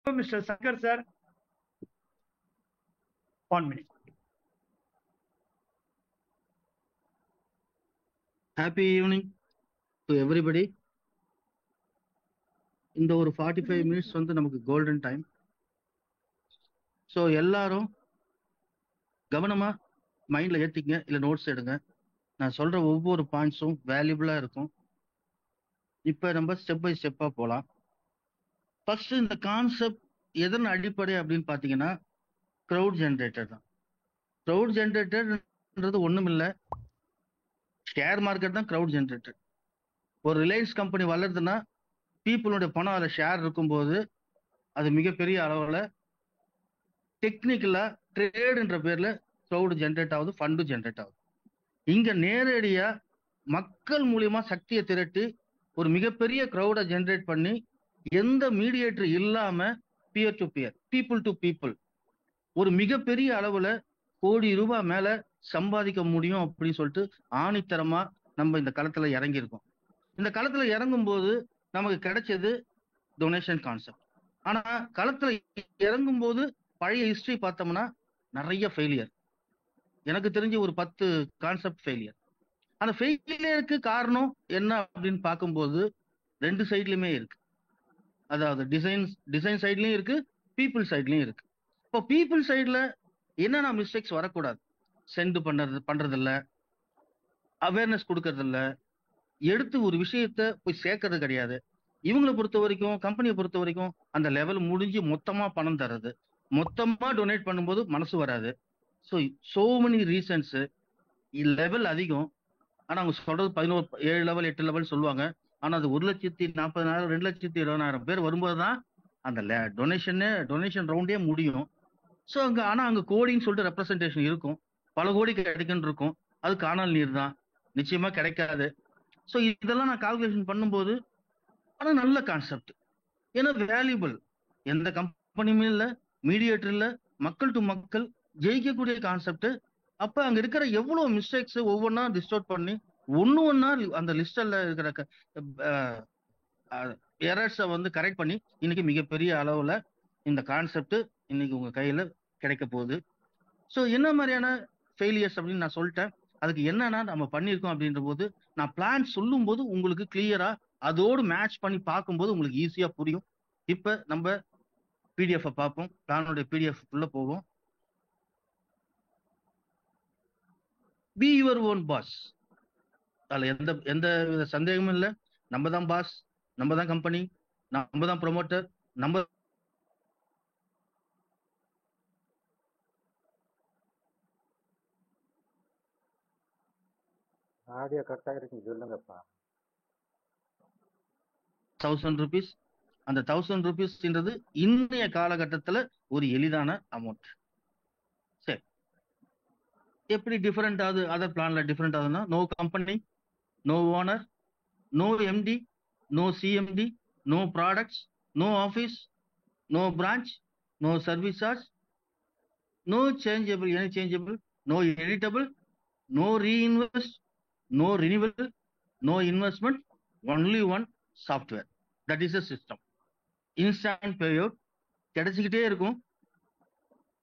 Mr. Sankar sir, 1 minute. Happy evening to everybody. இந்த ஒரு 45 minutes வந்து நமக்கு கோல்டன் டைம். ஸோ எல்லாரும் கவனமா மைண்ட்ல ஏத்திக்கங்க, இல்ல நோட்ஸ் எடுங்க. நான் சொல்ற ஒவ்வொரு பாயிண்ட்ஸும் வேல்யூபிளா இருக்கும். இப்ப நம்ம ஸ்டெப் பை ஸ்டெப்பா போலாம். ஃபர்ஸ்ட் இந்த கான்செப்ட் எதன் அடிப்படை அப்படின்னு பாத்தீங்கன்னா க்ரௌட் ஜென்ரேட்டர் தான். க்ரௌட் ஜென்ரேட்டர்ன்றது ஒண்ணும் இல்ல, ஷேர் மார்க்கெட் தான் க்ரௌட் ஜென்ரேட்டர். ஒரு ரிலையன்ஸ் கம்பெனி வளருதுன்னா பீப்புளுடைய பணம் அதில் ஷேர் இருக்கும்போது அது மிகப்பெரிய அளவில் டெக்னிக்கலா ட்ரேடுன்ற பேர்ல க்ரௌடு ஜென்ரேட் ஆகுது, ஃபண்டு ஜென்ரேட் ஆகுது. இங்க நேரடியா மக்கள் மூலியமா சக்தியை திரட்டி ஒரு மிகப்பெரிய க்ரௌடை ஜென்ரேட் பண்ணி எந்த மீடியேட்டர் இல்லாம peer to peer, people to people ஒரு மிகப்பெரிய அளவுல கோடி ரூபாய் மேல சம்பாதிக்க முடியும் அப்படின்னு சொல்லிட்டு ஆணித்தரமா நம்ம இந்த களத்துல இறங்கியிருக்கோம். இந்த களத்துல இறங்கும் போது நமக்கு கிடைச்சது டொனேஷன் கான்செப்ட். ஆனா களத்துல இறங்கும் போது பழைய ஹிஸ்டரி பார்த்தோம்னா நிறைய ஃபெயிலியர். எனக்கு தெரிஞ்சு ஒரு 10 கான்செப்ட் ஃபெயிலியர். அந்த ஃபெயிலியருக்கு காரணம் என்ன அப்படின்னு பார்க்கும்போது ரெண்டு சைட்லயுமே இருக்கு. அதாவது டிசைன் சைட்லயும் இருக்கு, பீப்புள் சைட்லயும் இருக்கு. இப்போ பீப்புள் சைட்ல என்னென்ன மிஸ்டேக்ஸ் வரக்கூடாது, சென்ட் பண்றது இல்ல, அவேர்னஸ் கொடுக்கறது இல்ல, எடுத்து ஒரு விஷயத்த போய் சேர்க்கறது கிடையாது. இவங்களை பொறுத்த வரைக்கும், கம்பெனியை பொறுத்த வரைக்கும் அந்த லெவல் முடிஞ்சு மொத்தமா பணம் தர்றது, மொத்தமா டொனேட் பண்ணும்போது மனசு வராது. So many reasons. லெவல் அதிகம், ஆனா அவங்க சொல்றது 7 லெவல் 8 லெவல் சொல்லுவாங்க. ஆனா அது 1,40,000 2,20,000 பேர் வரும்போதுதான் அந்த டொனேஷன் ரவுண்டே முடியும். ஸோ அங்க கோடின்னு சொல்லிட்டு ரெப்ரசன்டேஷன் இருக்கும், பல கோடி கிடைக்குன்னு இருக்கும், அது காணல் நீர் தான், நிச்சயமா கிடைக்காது. ஸோ இதெல்லாம் நான் கால்குலேஷன் பண்ணும்போது ஆனா நல்ல கான்செப்ட், ஏன்னா வேல்யூபிள், எந்த கம்பெனியுமே இல்ல, மீடியேட்டர் இல்ல, மக்கள் டு மக்கள் ஜெயிக்கக்கூடிய கான்செப்ட். அப்ப அங்க இருக்கிற எவ்வளவு மிஸ்டேக்ஸ் ஒவ்வொன்னா டிஸ்டோர்ட் பண்ணி ஒண்ணா அந்த லிஸ்ட்ல இருக்கிற எரர்ஸை வந்து கரெக்ட் பண்ணி இன்னைக்கு மிகப்பெரிய அளவுல இந்த கான்செப்ட் இன்னைக்கு உங்க கையில கிடைக்க போகுது. ஸோ என்ன மாதிரியான ஃபெயிலியர்ஸ் அப்படின்னு நான் சொல்லிட்டேன். அதுக்கு என்னன்னா நம்ம பண்ணியிருக்கோம் அப்படின்ற போது நான் பிளான் சொல்லும் போது உங்களுக்கு கிளியரா அதோடு மேட்ச் பண்ணி பார்க்கும்போது உங்களுக்கு ஈஸியா புரியும். இப்ப நம்ம பிடிஎஃப் பார்ப்போம், பிளானோட பிடிஎஃப் உள்ள போவோம். Be your own pass. அதுல எந்த எந்த வித சந்தேகமும் இல்லை. நம்ம தான் பாஸ், நம்ம தான் கம்பெனி, நம்ம தான் ப்ரொமோட்டர், நம்ம ஆடியோ கட் ஆகிருக்கு, சொல்லுங்கப்பா. 1000 rupees. அந்த 1000 rupeesன்றது இன்றைய காலகட்டத்துல ஒரு எளிதான அமௌண்ட். சரி, எப்படி டிஃபரெண்ட் ஆகுது, அதர் பிளான்ல டிஃபரெண்ட் ஆகுதுன்னா no company, no owner, no MD, no CMD, no products, no office, no branch, no service charge, no changeable, any changeable, no editable, no reinvest, no renewal, no investment, only one software. That is a system. Instant payout கிடைச்சிக்கிட்டே இருக்கும்.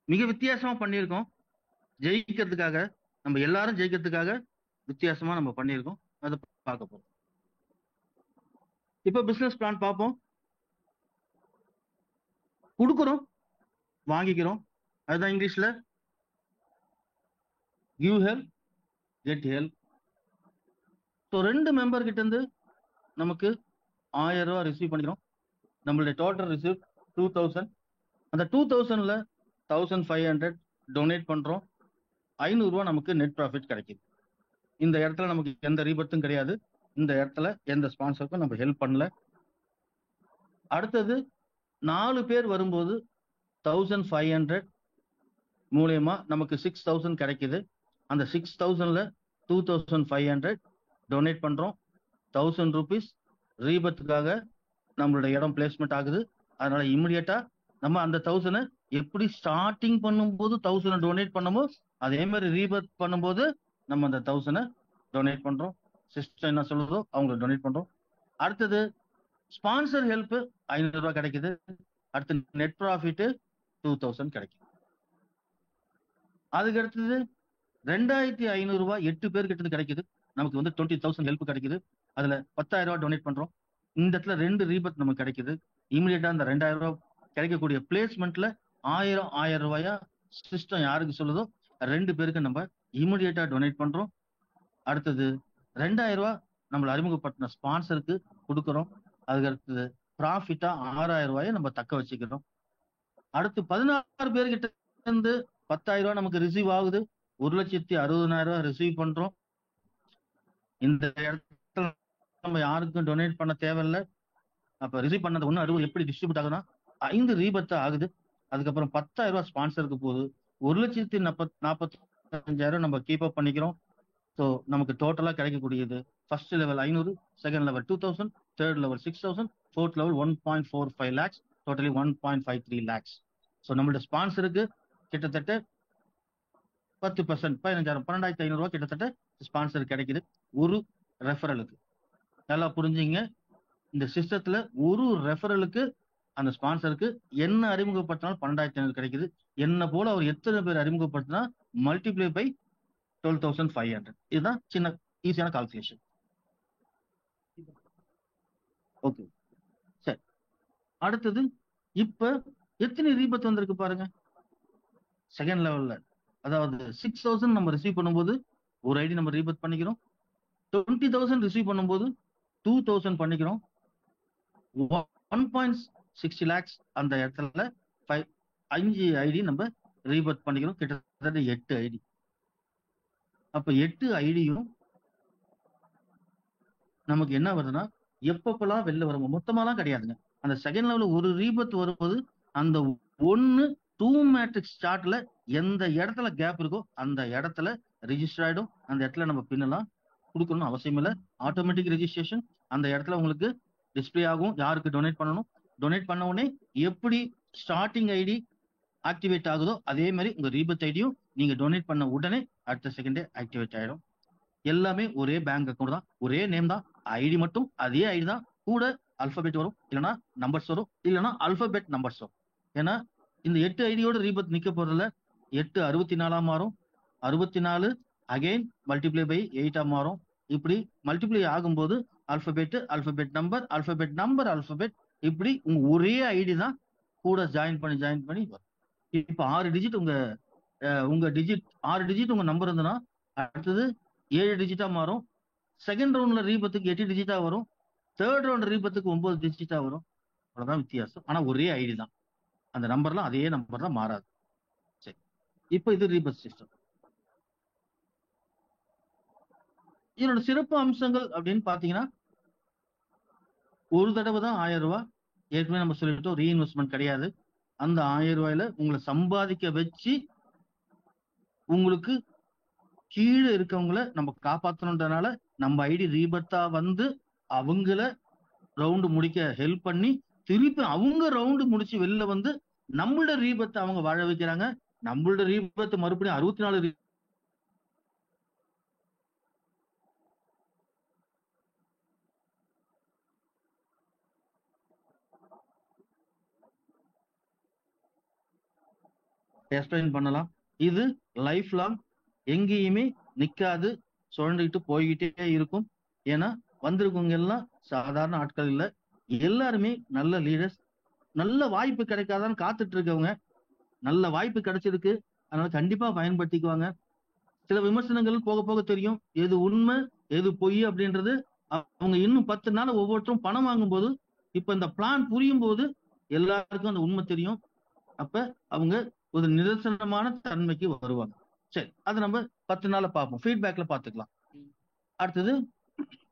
மிக வித்தியாசமா பண்ணியிருக்கோம், ஜெயிக்கிறதுக்காக, நம்ம எல்லாரும் ஜெயிக்கிறதுக்காக வித்தியாசமா நம்ம பண்ணியிருக்கோம். அதை பார்க்க போறோம். இப்ப பிசினஸ் பிளான் பார்ப்போம். கொடுக்குறோம், வாங்கிக்கிறோம், அதுதான் இங்கிலீஷ்ல give help get help. So 2 member கிட்ட இருந்து நமக்கு 1000 ரூபாய் ரிசீவ் பண்ணிக்கிறோம். நம்மளுடைய டோட்டல் ரிசீவ் 2000. அந்த 2000ல 1500 டொனேட் பண்றோம். 500 ரூபாய் நமக்கு நெட் ப்ராஃபிட் கிடைக்குது. இந்த இடத்துல நமக்கு எந்த ரீபத்தும் கிடையாது, இந்த இடத்துல எந்த ஸ்பான்சருக்கும் நம்ம ஹெல்ப் பண்ணல. அடுத்தது 4 பேர் வரும்போது 1500 மூலயமா நமக்கு 6000 கிடைக்குது. அந்த 6000ல 2500 டொனேட் பண்றோம். 1000 rupees ரீபத்துக்காக நம்மளுடைய இடம் பிளேஸ்மெண்ட் ஆகுது. அதனால இமிடியட்டா நம்ம அந்த 1000 எப்படி ஸ்டார்டிங் பண்ணும்போது 1000 டொனேட் பண்ணமோ அதே மாதிரி ரீபத் பண்ணும்போது நம்ம அந்த 1000 டொனேட் பண்றோம். சிஸ்டம் என்ன சொல்லுதோ அவங்க டொனேட் பண்றோம். அடுத்தது ஸ்பான்சர் ஹெல்ப் 500 ரூபாய் கிடைக்குது. அடுத்து நெட் ப்ராஃபிட் 2000 கிடைக்கும். அதுக்கு அடுத்தது 2500 ரூபாய் 8 பேர் கிட்ட இருந்து கிடைக்குது. நமக்கு வந்து 20,000 ஹெல்ப் கிடைக்குது. அதுல 10,000 ரூபாய் டொனேட் பண்றோம். இந்த இடத்துல 2 ரீபத் நமக்கு கிடைக்குது. இமீடியட்டா அந்த 2000 ரூபாய் கிடைக்கக்கூடிய பிளேஸ்மெண்ட்ல 1000 ரூபாயா சிஸ்டம் யாருக்கு சொல்லுதோ 2 பேருக்கு நம்ம இமீடியட்டா டொனேட் பண்றோம். அடுத்தது 2000 ரூபாய் நம்மள அறிமுகப்படுத்தின ஸ்பான்சருக்கு கொடுக்குறோம். அதுக்கு அடுத்தது ப்ராஃபிட்டா 6000 ரூபாயை நம்ம தக்க வச்சுக்கிறோம். அடுத்து 16 பேர்கிட்ட இருந்து 10,000 ரூபாய் நமக்கு ரிசீவ் ஆகுது. 1,60,000 ரூபாய் ரிசீவ் பண்றோம். இந்த இடத்துல நம்ம யாருக்கும் டொனேட் பண்ண தேவையில்லை. அப்ப ரிசீவ் பண்ணது 1,60 எப்படி டிஸ்ட்ரிபியூட் ஆகுதுன்னா 5 ரீபத்தா ஆகுது. அதுக்கப்புறம் 10,000 ரூபாய் ஸ்பான்சருக்கு போகுது. 1,45,000 நம்ம கீப் அப் பண்ணிக்கிறோம். ஸோ நமக்கு டோட்டலா கிடைக்கக்கூடியது first level 500, second level 2,000, third level 6,000, fourth level 1.45 lakhs, totally 1.53 lakhs. So நம்மளோட ஸ்பான்சருக்கு கிட்டத்தட்ட 10%, 15,000, 12,500 ரூபாய் கிட்டத்தட்ட ஸ்பான்சர் கிடைக்குது ஒரு ரெஃபரலுக்கு. நல்லா புரிஞ்சுங்க, இந்த சிஸ்டத்துல ஒரு ரெஃபரலுக்கு அந்த ஸ்பான்சருக்கு என்ன அறிமுகப்படுத்தினாலும் 12,500 கிடைக்குது. என்ன போல அவர் எத்தனை பேர் அறிமுகப்படுத்தினா மல்டிப்ளை பை 12,500. இதுதான் சின்ன ஈஸியான கால்குலேஷன். ஓகே, சரி. அடுத்தது இப்ப எத்தனை ரீபத் வந்திருக்கு பாருங்க. செகண்ட் லெவல்ல அதாவது 6,000 நம்ம ரிசீவ் பண்ணும்போது ஒரு ஐடி நம்ம ரீபத் பண்ணிக்கிறோம். 20,000 ரிசீவ் பண்ணும்போது 2,000 பண்ணிக்கிறோம். 1.60 lakhs அந்த இடத்துல 5 ஐடி நம்ம ரீபத் பண்ணிக்கிறோம். கிட்டத்தட்ட 8 ஐடி. அப்ப 8 ஐடியும் நமக்கு என்ன வருதுன்னா எப்பப்பெல்லாம் வெளில வரும், மொத்தமாலாம் கிடையாதுங்க. அந்த செகண்ட் லெவல்ல ஒரு ரீபத் வரும்போது அந்த 2 மேட்ரிக்ஸ் சார்ட்ல எந்த இடத்துல கேப் இருக்கோ அந்த இடத்துல ரிஜிஸ்டர் ஆயிடும். அந்த இடத்துல நம்ம பின்னலாம் கொடுக்கணும்னு அவசியம் இல்லை. ஆட்டோமேட்டிக் ரெஜிஸ்ட்ரேஷன் அந்த இடத்துல உங்களுக்கு டிஸ்பிளே ஆகும். யாருக்கு டொனேட் பண்ணணும், டொனேட் பண்ண உடனே எப்படி ஸ்டார்டிங் ஐடி ஆக்டிவேட் ஆகுதோ அதே மாதிரி உங்க ரீபத் ஐடியும் நீங்க டொனேட் பண்ண உடனே அடுத்த செகண்டே ஆக்டிவேட் ஆயிடும். எல்லாமே ஒரே பேங்க் அக்கௌண்ட் தான், ஒரே நேம் தான், ஐடி மட்டும் அதே ஐடி தான். கூட அல்பபெட் வரும், இல்லைன்னா நம்பர்ஸ் வரும், இல்லைன்னா அல்பபெட் நம்பர்ஸ் வரும். ஏன்னா இந்த 8 ஐடியோட ரீபத் நிக்க போறதுல 8 64 மாறும், 64 அகைன் மல்டிப்ளை பை 8 மாறும். இப்படி மல்டிப்ளை ஆகும்போது alphabet alphabet number alphabet number alphabet இப்படி உங்க ஒரே ஐடி தான் கூட ஜாயின் பண்ணி வரும். இப்ப 6 டிஜிட் உங்க டிஜிட் 6 டிஜிட் உங்க நம்பர் இருந்ததுன்னா அடுத்தது 7 டிஜிட்டா மாறும். செகண்ட் ரவுண்ட்ல ரீபத்துக்கு 8 டிஜிட்டா வரும். தேர்ட் ரவுண்ட் ரீபத்துக்கு 9 டிஜிட்டா வரும். அவ்வளவுதான் வித்தியாசம். ஆனா ஒரே ஐடி தான், அந்த நம்பர்லாம் அதே நம்பர் தான், மாறாது. சரி, இப்போ இது ரீபத் சிஸ்டம். இதனோட சிறப்பு அம்சங்கள் அப்படின்னு பாத்தீங்கன்னா ஒரு தடவை தான் 1000 ரூபாய். ஏற்கனவே நம்ம சொல்லிட்டோம் ரீஇன்வெஸ்ட்மெண்ட் கிடையாது. அந்த 1000 ரூபாயில உங்களை சம்பாதிக்க வச்சு உங்களுக்கு கீழே இருக்கவங்கள நம்ம காப்பாற்றணுன்றனால நம்ம ஐடி ரீபத்தா வந்து அவங்கள ரவுண்டு முடிக்க ஹெல்ப் பண்ணி திருப்பி அவங்க ரவுண்டு முடிச்சு வெளில வந்து நம்மளோட ரீபத்தை அவங்க வாழ வைக்கிறாங்க. நம்மளோட ரீபத்தை மறுபடியும் 64 எக்ஸ்பிளைன் பண்ணலாம். இது லைஃப் லாங் எங்கேயுமே நிக்காது, சுழண்டுகிட்டு போய்கிட்டே இருக்கும். ஏன்னா வந்திருக்கவங்க எல்லாம் சாதாரண ஆட்கள் இல்லை, எல்லாருமே நல்ல லீடர்ஸ். நல்ல வாய்ப்பு கிடைக்காதான்னு காத்துட்டு இருக்கவங்க, நல்ல வாய்ப்பு கிடைச்சிருக்கு, அதனால கண்டிப்பா பயன்படுத்திக்குவாங்க. சில விமர்சனங்கள் போக போக தெரியும் எது உண்மை எது பொய் அப்படின்றது. அவங்க இன்னும் 10 நாள் ஒவ்வொருத்தரும் பணம் வாங்கும் போது இப்ப இந்த பிளான் புரியும் போது எல்லாருக்கும் அந்த உண்மை தெரியும். அப்ப அவங்க ஒரு நிதர்சனமான தன்மைக்கு வருவாங்க. சரி, அது நம்ம 10 நாள்ல பார்ப்போம், ஃபீட்பேக்ல பார்த்துக்கலாம். அடுத்தது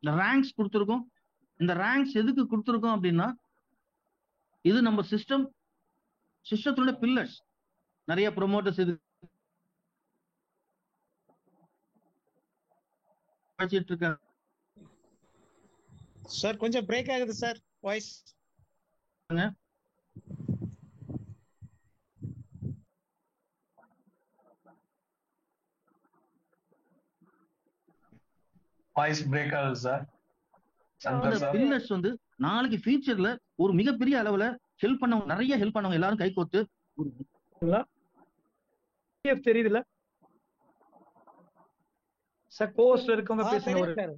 இந்த ரேங்க்ஸ் கொடுத்துருக்கோம். இந்த ரேங்க்ஸ் எதுக்கு கொடுத்துருக்கோம் அப்படின்னா இது நம்ம சிஸ்டத்தோட பில்லர்ஸ். நிறைய ப்ரொமோட்டர்ஸ் இது படிச்சிட்டு இருக்காங்க. சார் கொஞ்சம் பிரேக் ஆகுது சார் வாய்ஸ். வாய்ஸ் பிரேக் ஆகுது சார். அந்த பில்லர்ஸ் வந்து நாளைக்கு ஃபியூச்சர்ல ஒரு மிகப்பெரிய அளவுல ஹெல்ப் பண்ணவங்க நிறைய ஹெல்ப் பண்ணவங்க எல்லாரும் கை கோத்து தெரியுதுல சார் கோஸ்ட்ல இருக்கவங்க பேசுங்க ஒரு சார்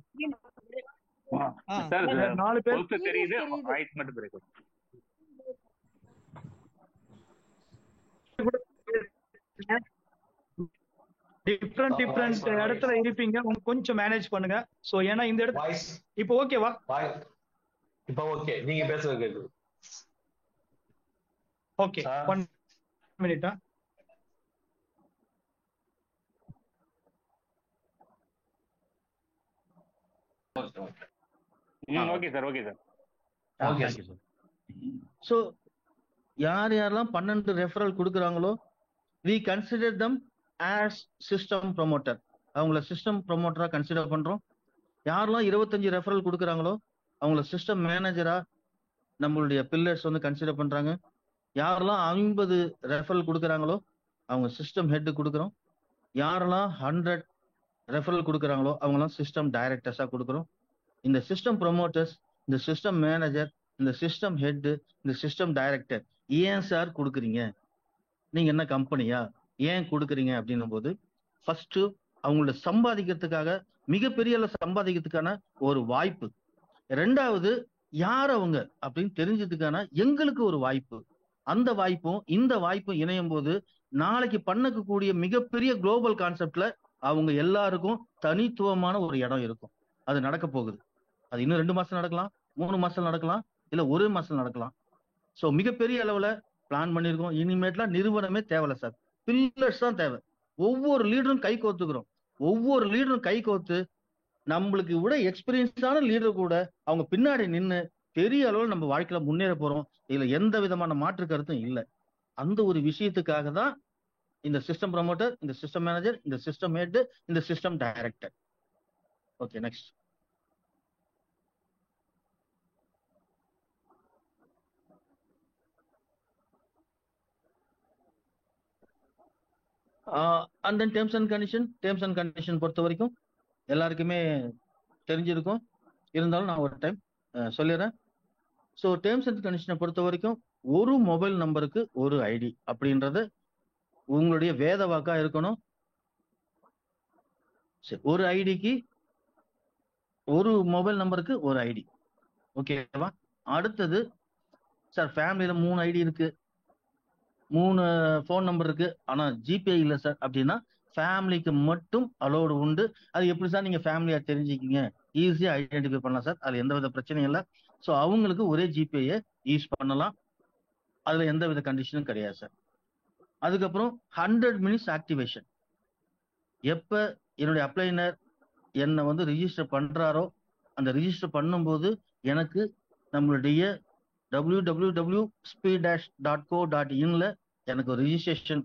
4 பேர் தெரியுது வாய்ஸ் மட்டும் பிரேக் டிஃப்ரெண்ட் இடத்துல இருப்பீங்க, கொஞ்சம் மேனேஜ் பண்ணுங்க. சோ ஏன்னா இந்த இடத்துல இப்போ ஓகேவா? இப்போ ஓகே, நீங்க பேசுறது கேக்குது. Okay 1 minute. Okay sir okay sir okay sir. So யார் யாரெல்லாம் 12 ரெஃபரல் கொடுக்குறாங்களோ we consider them as system promoter. அவங்கள சிஸ்டம் ப்ரொமோட்டரா கன்சிடர் பண்றோம். யாரெல்லாம் 25 ரெஃபரல் கொடுக்குறாங்களோ அவங்கள சிஸ்டம் மேனேஜரா நம்மளுடைய பில்லர்ஸ் வந்து கன்சிடர் பண்றாங்க. யாரெல்லாம் 50 ரெஃபரல் கொடுக்குறாங்களோ அவங்க சிஸ்டம் ஹெட் கொடுக்குறோம். யாரெல்லாம் 100 ரெஃபரல் கொடுக்குறாங்களோ அவங்களாம் சிஸ்டம் டைரக்டர்ஸா கொடுக்குறோம். இந்த சிஸ்டம் ப்ரொமோட்டர்ஸ், இந்த சிஸ்டம் மேனேஜர், இந்த சிஸ்டம் ஹெட், இந்த சிஸ்டம் டைரக்டர் ஏன் சார் கொடுக்குறீங்க, நீங்க என்ன கம்பெனியா, ஏன் கொடுக்குறீங்க அப்படின்னும் போது ஃபர்ஸ்ட் அவங்களோட சம்பாதிக்கிறதுக்காக, மிகப்பெரிய சம்பாதிக்கிறதுக்கான ஒரு வாய்ப்பு. ரெண்டாவது யார் அவங்க அப்படின்னு தெரிஞ்சதுக்கான எங்களுக்கு ஒரு வாய்ப்பு. அந்த வாய்ப்பும் இந்த வாய்ப்பும் இணையும் போது நாளைக்கு பண்ணக்கூடிய மிகப்பெரிய குளோபல் கான்செப்ட்ல அவங்க எல்லாருக்கும் தனித்துவமான ஒரு இடம் இருக்கும். அது நடக்க போகுது. அது இன்னும் 2 மாசம் நடக்கலாம், 3 மாசம் நடக்கலாம், இல்ல 1 மாசம் நடக்கலாம். ஸோ மிகப்பெரிய அளவுல பிளான் பண்ணியிருக்கோம். இனிமேட்லாம் நிறுவனமே தேவையில்ல சார், பில்லர்ஸ் தான் தேவை. ஒவ்வொரு லீடரும் கை கோத்துக்கிறோம். ஒவ்வொரு லீடரும் கை கோத்து நம்மளுக்கு விட எக்ஸ்பீரியன்ஸான லீடர் கூட அவங்க பின்னாடி நின்று பெரிய அளவில் நம்ம வாழ்க்கையில முன்னேற போறோம். இதுல எந்த விதமான மாற்று கருத்தும் இல்லை. அந்த ஒரு விஷயத்துக்காக தான் இந்த சிஸ்டம் ப்ரமோட்டர், இந்த சிஸ்டம் மேனேஜர், இந்த சிஸ்டம் ஹெட், இந்த system director. Okay, next. And then terms and condition பொறுத்த வரைக்கும் எல்லாருக்குமே தெரிஞ்சிருக்கும். இருந்தாலும் நான் ஒரு டைம் சொல்லிடுறேன். ஸோ டேர்ம்ஸ் அண்ட் கண்டிஷனை பொறுத்த வரைக்கும் ஒரு மொபைல் நம்பருக்கு ஒரு ஐடி அப்படின்றது உங்களுடைய வேத வாக்கா இருக்கணும். சரி, ஒரு ஐடிக்கு ஒரு மொபைல் நம்பருக்கு ஒரு ஐடி. ஓகேவா? அடுத்தது சார் ஃபேமிலியில 3 ஐடி இருக்கு, 3 ஃபோன் நம்பர் இருக்கு, ஆனா ஜிபே இல்லை சார் அப்படின்னா ஃபேமிலிக்கு மட்டும் அலோடு உண்டு. அது எப்படி சார் நீங்க ஃபேமிலியா தெரிஞ்சுக்கிங்க, ஈஸியா ஐடென்டிஃபை பண்ணலாம் சார், அதுல எந்த வித பிரச்சனையும் இல்லை. ஸோ அவங்களுக்கு ஒரே ஜிபேயை யூஸ் பண்ணலாம், அதுல எந்த வித கண்டிஷனும் கிடையாது சார். அதுக்கப்புறம் 100 மினிட்ஸ் ஆக்டிவேஷன். எப்ப என்னுடைய அப்ளைனர் என்னை வந்து ரிஜிஸ்டர் பண்றாரோ அந்த ரிஜிஸ்டர் பண்ணும்போது எனக்கு நம்மளுடைய www.speed-co.in எனக்கு ஒரு ரிஜிஸ்ட்ரேஷன்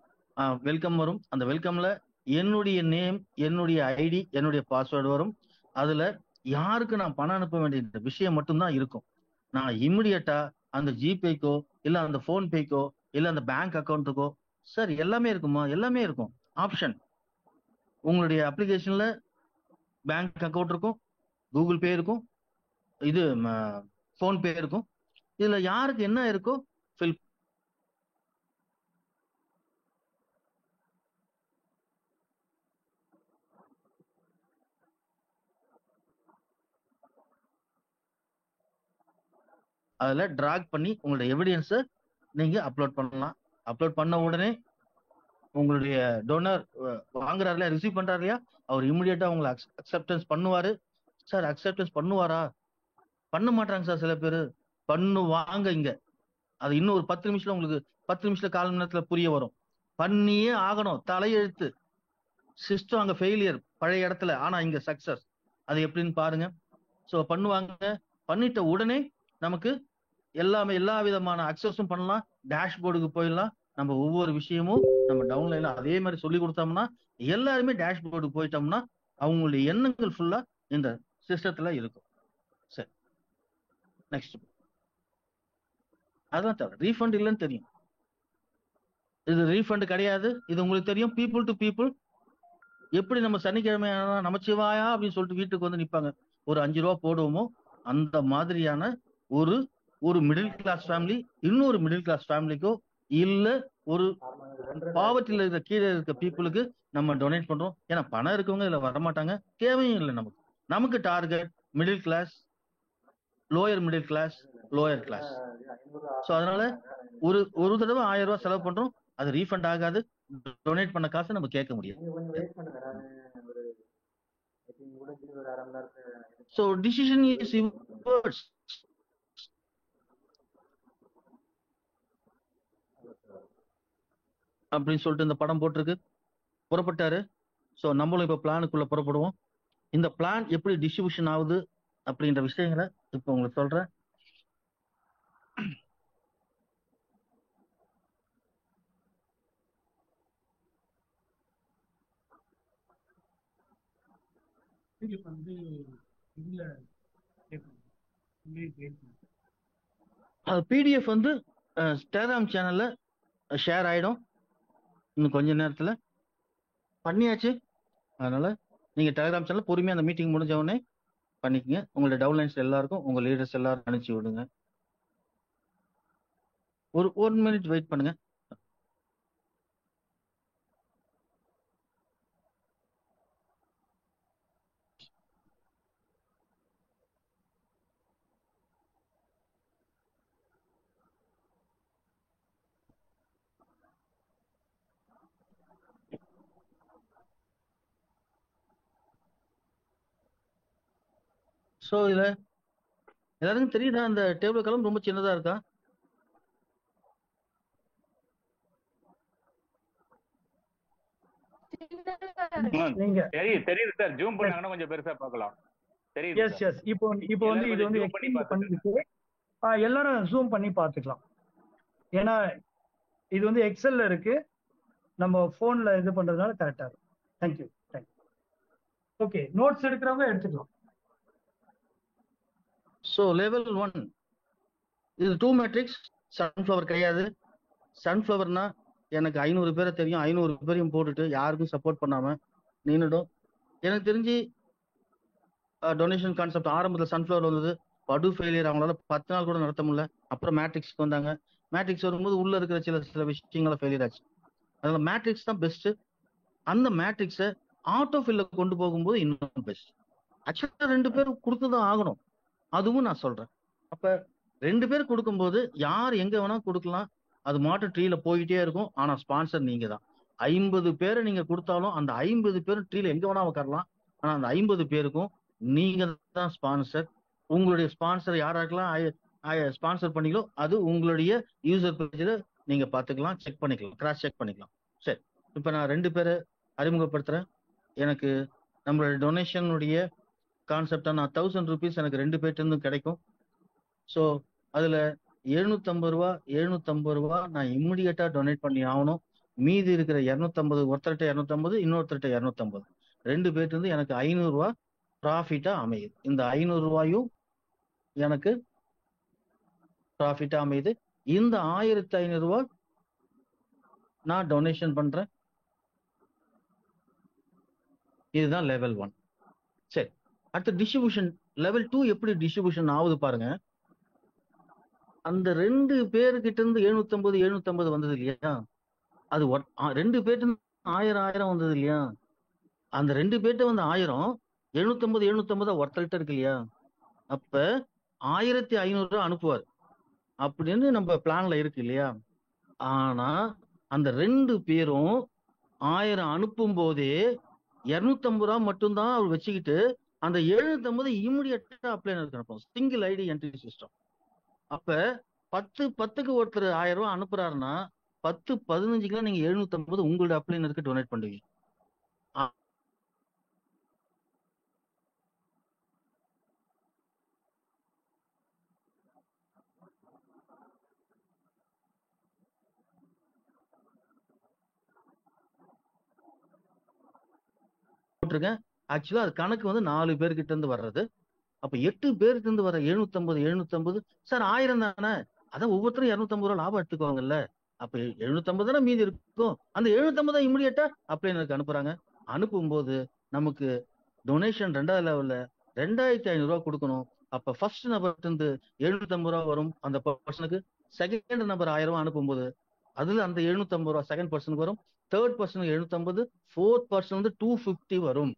வெல்கம் வரும். அந்த வெல்கம்ல என்னுடைய நேம், என்னுடைய ஐடி, என்னுடைய பாஸ்வேர்டு வரும். அதுல யாருக்கு நான் பணம் அனுப்ப வேண்டிய விஷயம் மட்டும்தான் இருக்கும். நான் இமிடியட்டா அந்த ஜிபேக்கோ இல்ல அந்த போன்பேக்கோ இல்ல அந்த பேங்க் அக்கௌண்ட்டுக்கோ சார் எல்லாமே இருக்குமா, எல்லாமே இருக்கும். ஆப்ஷன் உங்களுடைய அப்ளிகேஷன்ல பேங்க் அக்கௌண்ட் இருக்கும், கூகுள் பே இருக்கும், இது போன்பே இருக்கும். இதுல யாருக்கு என்ன இருக்கோ ஃபில் அதுல டிராக் பண்ணி உங்களோட எவிடன்ஸை நீங்க அப்லோட் பண்ணலாம். அப்லோட் பண்ண உடனே உங்களுடைய டோனர் வாங்குறாருல, ரிசீவ் பண்றாரு இல்லையா, அவர் இமிடியேட்டா உங்களை அக்செப்டன்ஸ் பண்ணுவாரு. சார் அக்செப்டன்ஸ் பண்ணுவாரா? பண்ண மாட்டாங்க சார், சில பேர் பண்ணுவாங்க. இங்க அது இன்னும் ஒரு 10 நிமிஷத்துல உங்களுக்கு 10 நிமிஷத்துல 1/4 மணி நேரத்துல புரிய வரும். பண்ணியே ஆகணும், தலையெழுத்து. சிஸ்டம் அங்க ஃபெயிலியர் பழைய இடத்துல, ஆனா இங்க சக்சஸ். அது எப்படின்னு பாருங்க. ஸோ பண்ணுவாங்க. பண்ணிட்ட உடனே நமக்கு எல்லா விதமான அக்சஸும் பண்ணலாம். டேஷ்போர்டுக்கு போயிடலாம். நம்ம ஒவ்வொரு விஷயமும் நம்ம டவுன்லைன்ல அதே மாதிரி சொல்லி கொடுத்தோம்னா எல்லாருமே டேஷ்போர்டுக்கு போயிட்டோம்னா அவங்களுடைய எண்ணங்கள் ஃபுல்லா இந்த சிஸ்டத்துல இருக்கும். சரி, நெக்ஸ்ட். அதான் தவிர ரீஃபண்ட் இல்லைன்னு தெரியும். இது ரீஃபண்ட் கிடையாது, இது உங்களுக்கு தெரியும். People to people. எப்படி நம்ம சனிக்கிழமை நமச்சிவாயா அப்படின்னு சொல்லிட்டு வீட்டுக்கு வந்து நிப்பாங்க, ஒரு 5 ரூபா போடுவோமோ அந்த மாதிரியான ஒரு ஒரு மிடில் கிளாஸ் ஃபேமிலி இன்னொரு மிடில் கிளாஸ் ஃபேமிலிக்கோ இல்ல ஒரு பாவர்ட்டில இருக்கிற கீழே இருக்க பீப்புளுக்கு நம்ம டொனேட் பண்றோம். ஏன்னா பணம் இருக்கவங்க இதுல வரமாட்டாங்க, தேவையும் இல்லை நமக்கு. நமக்கு target middle class, lower middle class, lower class. So அதனால ஒரு தடவை 1000 ரூபாய் செலவு பண்றோம், அது ரீஃபண்ட் ஆகாது. டொனேட் பண்ண காசை நம்ம கேட்க முடியாது. ஸோ டிசிஷன் இஸ் யுவர்ஸ் அப்படின்னு சொல்லிட்டு இந்த படம் போட்டிருக்கு. புறப்பட்டாரு. ஸோ நம்மளும் இப்போ பிளானுக்குள்ள புறப்படுவோம். இந்த பிளான் எப்படி டிஸ்ட்ரிபியூஷன் ஆகுது அப்படின்ற விஷயங்களை இப்போ உங்களுக்கு சொல்றேன். பிடிஎஃப் வந்து டெலிகிராம் சேனல்ல ஷேர் ஆயிடும் இன்னும் கொஞ்ச நேரத்துல. பண்ணியாச்சு. அதனால நீங்க டெலிகிராம் சேனல் பொறுமையா அந்த மீட்டிங் முடிஞ்ச உடனே பண்ணிக்கங்க. உங்களோட டவுன்லைன்ஸ் எல்லாருக்கும் உங்க லீடர்ஸ் எல்லாரும் அனுப்பிச்சு விடுங்க. ஒரு 1 மினிட் வெயிட் பண்ணுங்க. ஸோ இதுல எல்லாருக்கும் தெரியுதா அந்த டேபிள் கலம் ரொம்ப சின்னதா இருக்கா? நீங்க தெரியுது சார். ஜூம் பண்ணாங்கன்னா கொஞ்சம் பெருசா பார்க்கலாம். தெரியுது எஸ் எஸ். இப்போ வந்து இது வந்து எக்ஸ்பிளைன் பண்ணிருக்கு. எல்லாரும் ஜூம் பண்ணி பார்த்துக்கலாம். ஏன்னா இது வந்து எக்ஸல்ல இருக்கு, நம்ம போன்ல இது பண்றதுனால கரெக்டா இருக்கும். தேங்க்யூ. ஓகே, நோட்ஸ் எடுக்கிறவங்க எடுத்துக்கலாம். ஸோ லெவல் 1 இது 2 மேட்ரிக்ஸ். சன்ஃப்ளவர் கிடையாது. சன்ஃப்ளவர்னா எனக்கு 500 பேரை தெரியும், 500 பேரையும் போட்டுட்டு யாருக்கும் சப்போர்ட் பண்ணாம நின்றுடும். எனக்கு தெரிஞ்சு டொனேஷன் கான்செப்ட் ஆரம்பத்தில் சன்ஃப்ளவர் வந்தது, படு ஃபெயிலியர். அவங்களால 10 நாள் கூட நடத்த முடியல. அப்புறம் மேட்ரிக்ஸ்க்கு வந்தாங்க. மேட்ரிக்ஸ் வரும்போது உள்ள இருக்கிற சில விஷயங்கள ஃபெயிலியர் ஆச்சு. அதனால மேட்ரிக்ஸ் தான் பெஸ்ட். அந்த மேட்ரிக்ஸை ஆட்டோ ஃபில்ல கொண்டு போகும்போது இன்னும் பெஸ்ட். ஆக்சுவலா 2 பேர் கொடுத்துதான் ஆகணும், அதுவும் நான் சொல்றேன். அப்ப 2 பேர் கொடுக்கும்போது யார் எங்க வேணா கொடுக்கலாம், அது மாட்டு ட்ரீல போயிட்டே இருக்கும். ஆனா ஸ்பான்சர் நீங்க தான். 50 பேரை நீங்க கொடுத்தாலும் அந்த 50 பேரும் ட்ரீல எங்க வேணா உட்காரலாம். ஆனா அந்த 50 பேருக்கும் நீங்க தான் ஸ்பான்சர். உங்களுடைய ஸ்பான்சர் யாராருக்கெல்லாம் ஸ்பான்சர் பண்ணீங்களோ அது உங்களுடைய யூசர் பேஜ்ல நீங்க பாத்துக்கலாம், செக் பண்ணிக்கலாம், கிராஸ் செக் பண்ணிக்கலாம். சரி, இப்ப நான் 2 பேரை அறிமுகப்படுத்துறேன். எனக்கு நம்மளுடைய டொனேஷனுடைய கான்செப்டா நான் 1000 ருபீஸ் எனக்கு 2 பேர்ட்டு இருந்தும் கிடைக்கும். ஸோ அதுல 750 ரூபா நான் இம்மிடியட்டா டொனேட் பண்ணி ஆகணும். மீதி இருக்கிற 250, ஒருத்தர்கிட்ட 250, இன்னொருத்தர்கிட்ட 250, 2 பேர்ட்டு இருந்து எனக்கு 500 ரூபா ப்ராஃபிட்டா அமையுது. இந்த 500 ரூபாயும் எனக்கு ப்ராஃபிட்டா அமையுது. இந்த 1500 ரூபா நான் டொனேஷன் பண்றேன். இதுதான் லெவல் 1. சரி, அடுத்த டிஸ்ட்ரிபியூஷன் லெவல் 2 எப்படி டிஸ்ட்ரிபியூஷன் ஆகுது பாருங்க. அந்த 2 பேருக்கிட்ட இருந்து 750 வந்தது இல்லையா, அது 2 பேர்ட்டு 1000 வந்தது இல்லையா, அந்த 2 பேர்ட்ட வந்து 1000, 750 ஒருத்தர்கிட்ட இருக்கு இல்லையா, அப்ப 1500 ரூபா அனுப்புவார் அப்படின்னு நம்ம பிளான்ல இருக்கு இல்லையா. ஆனா அந்த 2 பேரும் 1000 அனுப்பும் போதே 250 ரூபா மட்டும்தான் அவர் வச்சுக்கிட்டு அந்த 750 இமிடியட்டா அப்ளைனருக்கு அனுப்பும். Single ID entry system. அப்ப 10க்கு ஒருத்தர் 1000 ரூபாய் அனுப்புறாருன்னா 10-15 நீங்க 750 உங்களோட அப்ளைனருக்கு டொனேட் பண்ணுவீங்க. ஆக்சுவலா அது கணக்கு வந்து 4 பேர்கிட்ட இருந்து வர்றது. அப்ப 8 பேருக்கு இருந்து வர 750 சார் 1000 தானே, அதான் ஒவ்வொருத்தரும் 250 ரூபா லாபம் எடுத்துக்குவாங்கல்ல. அப்ப 750 தானே மீதி இருக்கும். அந்த 750 இமிடியட்டா அப்ளைனருக்கு அனுப்புறாங்க. அனுப்பும் போது நமக்கு டொனேஷன் 2வது லெவல்ல 2500 ரூபா கொடுக்கணும். அப்ப ஃபர்ஸ்ட் நபர் இருந்து 750 ரூபா வரும் அந்த பர்சனுக்கு. செகண்ட் நம்பர் 1000 ரூபா அனுப்பும்போது அதுல அந்த 750 ரூபா செகண்ட் பர்சனுக்கு வரும். தேர்ட் பர்சனுக்கு 750, ஃபோர்த் பர்சன் வந்து 250 வரும்.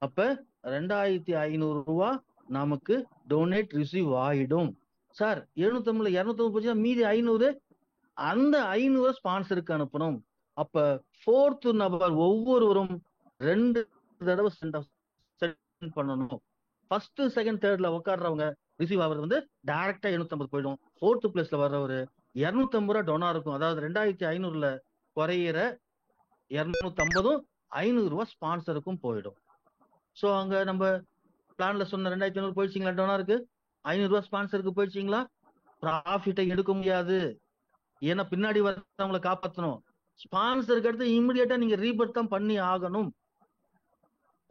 அப்ப 2500 ரூபா நமக்கு டொனேட் ரிசீவ் ஆயிடும். சார் 750 250 போச்சுன்னா மீதி 500, அந்த 500 ஸ்பான்சருக்கு அனுப்பணும். அப்ப ஃபோர்த் நபர் ஒவ்வொருவரும் 2 தடவை சென்ட் பண்ணணும். ஃபர்ஸ்ட் செகண்ட் தேர்ட்ல உட்காடுறவங்க ரிசீவ் ஆகுறது வந்து டைரக்டா 750 போயிடும். ஃபோர்த் பிளேஸ்ல வர்றவரு 250 ரூபா டொனா இருக்கும். அதாவது 2500ல குறையிற 250 500 ரூபா ஸ்பான்சருக்கும் போயிடும். ஸோ அங்க நம்ம பிளான்ல சொன்ன 2500 போயிடுச்சிங்களா டொனாருக்கு, 500 ரூபா ஸ்பான்சருக்கு போயிடுச்சிங்களா. ப்ராஃபிட்டை எடுக்க முடியாது, ஏன்னா பின்னாடி வரவங்களை காப்பாற்றணும். ஸ்பான்சருக்கு அடுத்து இமிடியேட்டா நீங்க ரீபர்த் தான் பண்ணி ஆகணும்.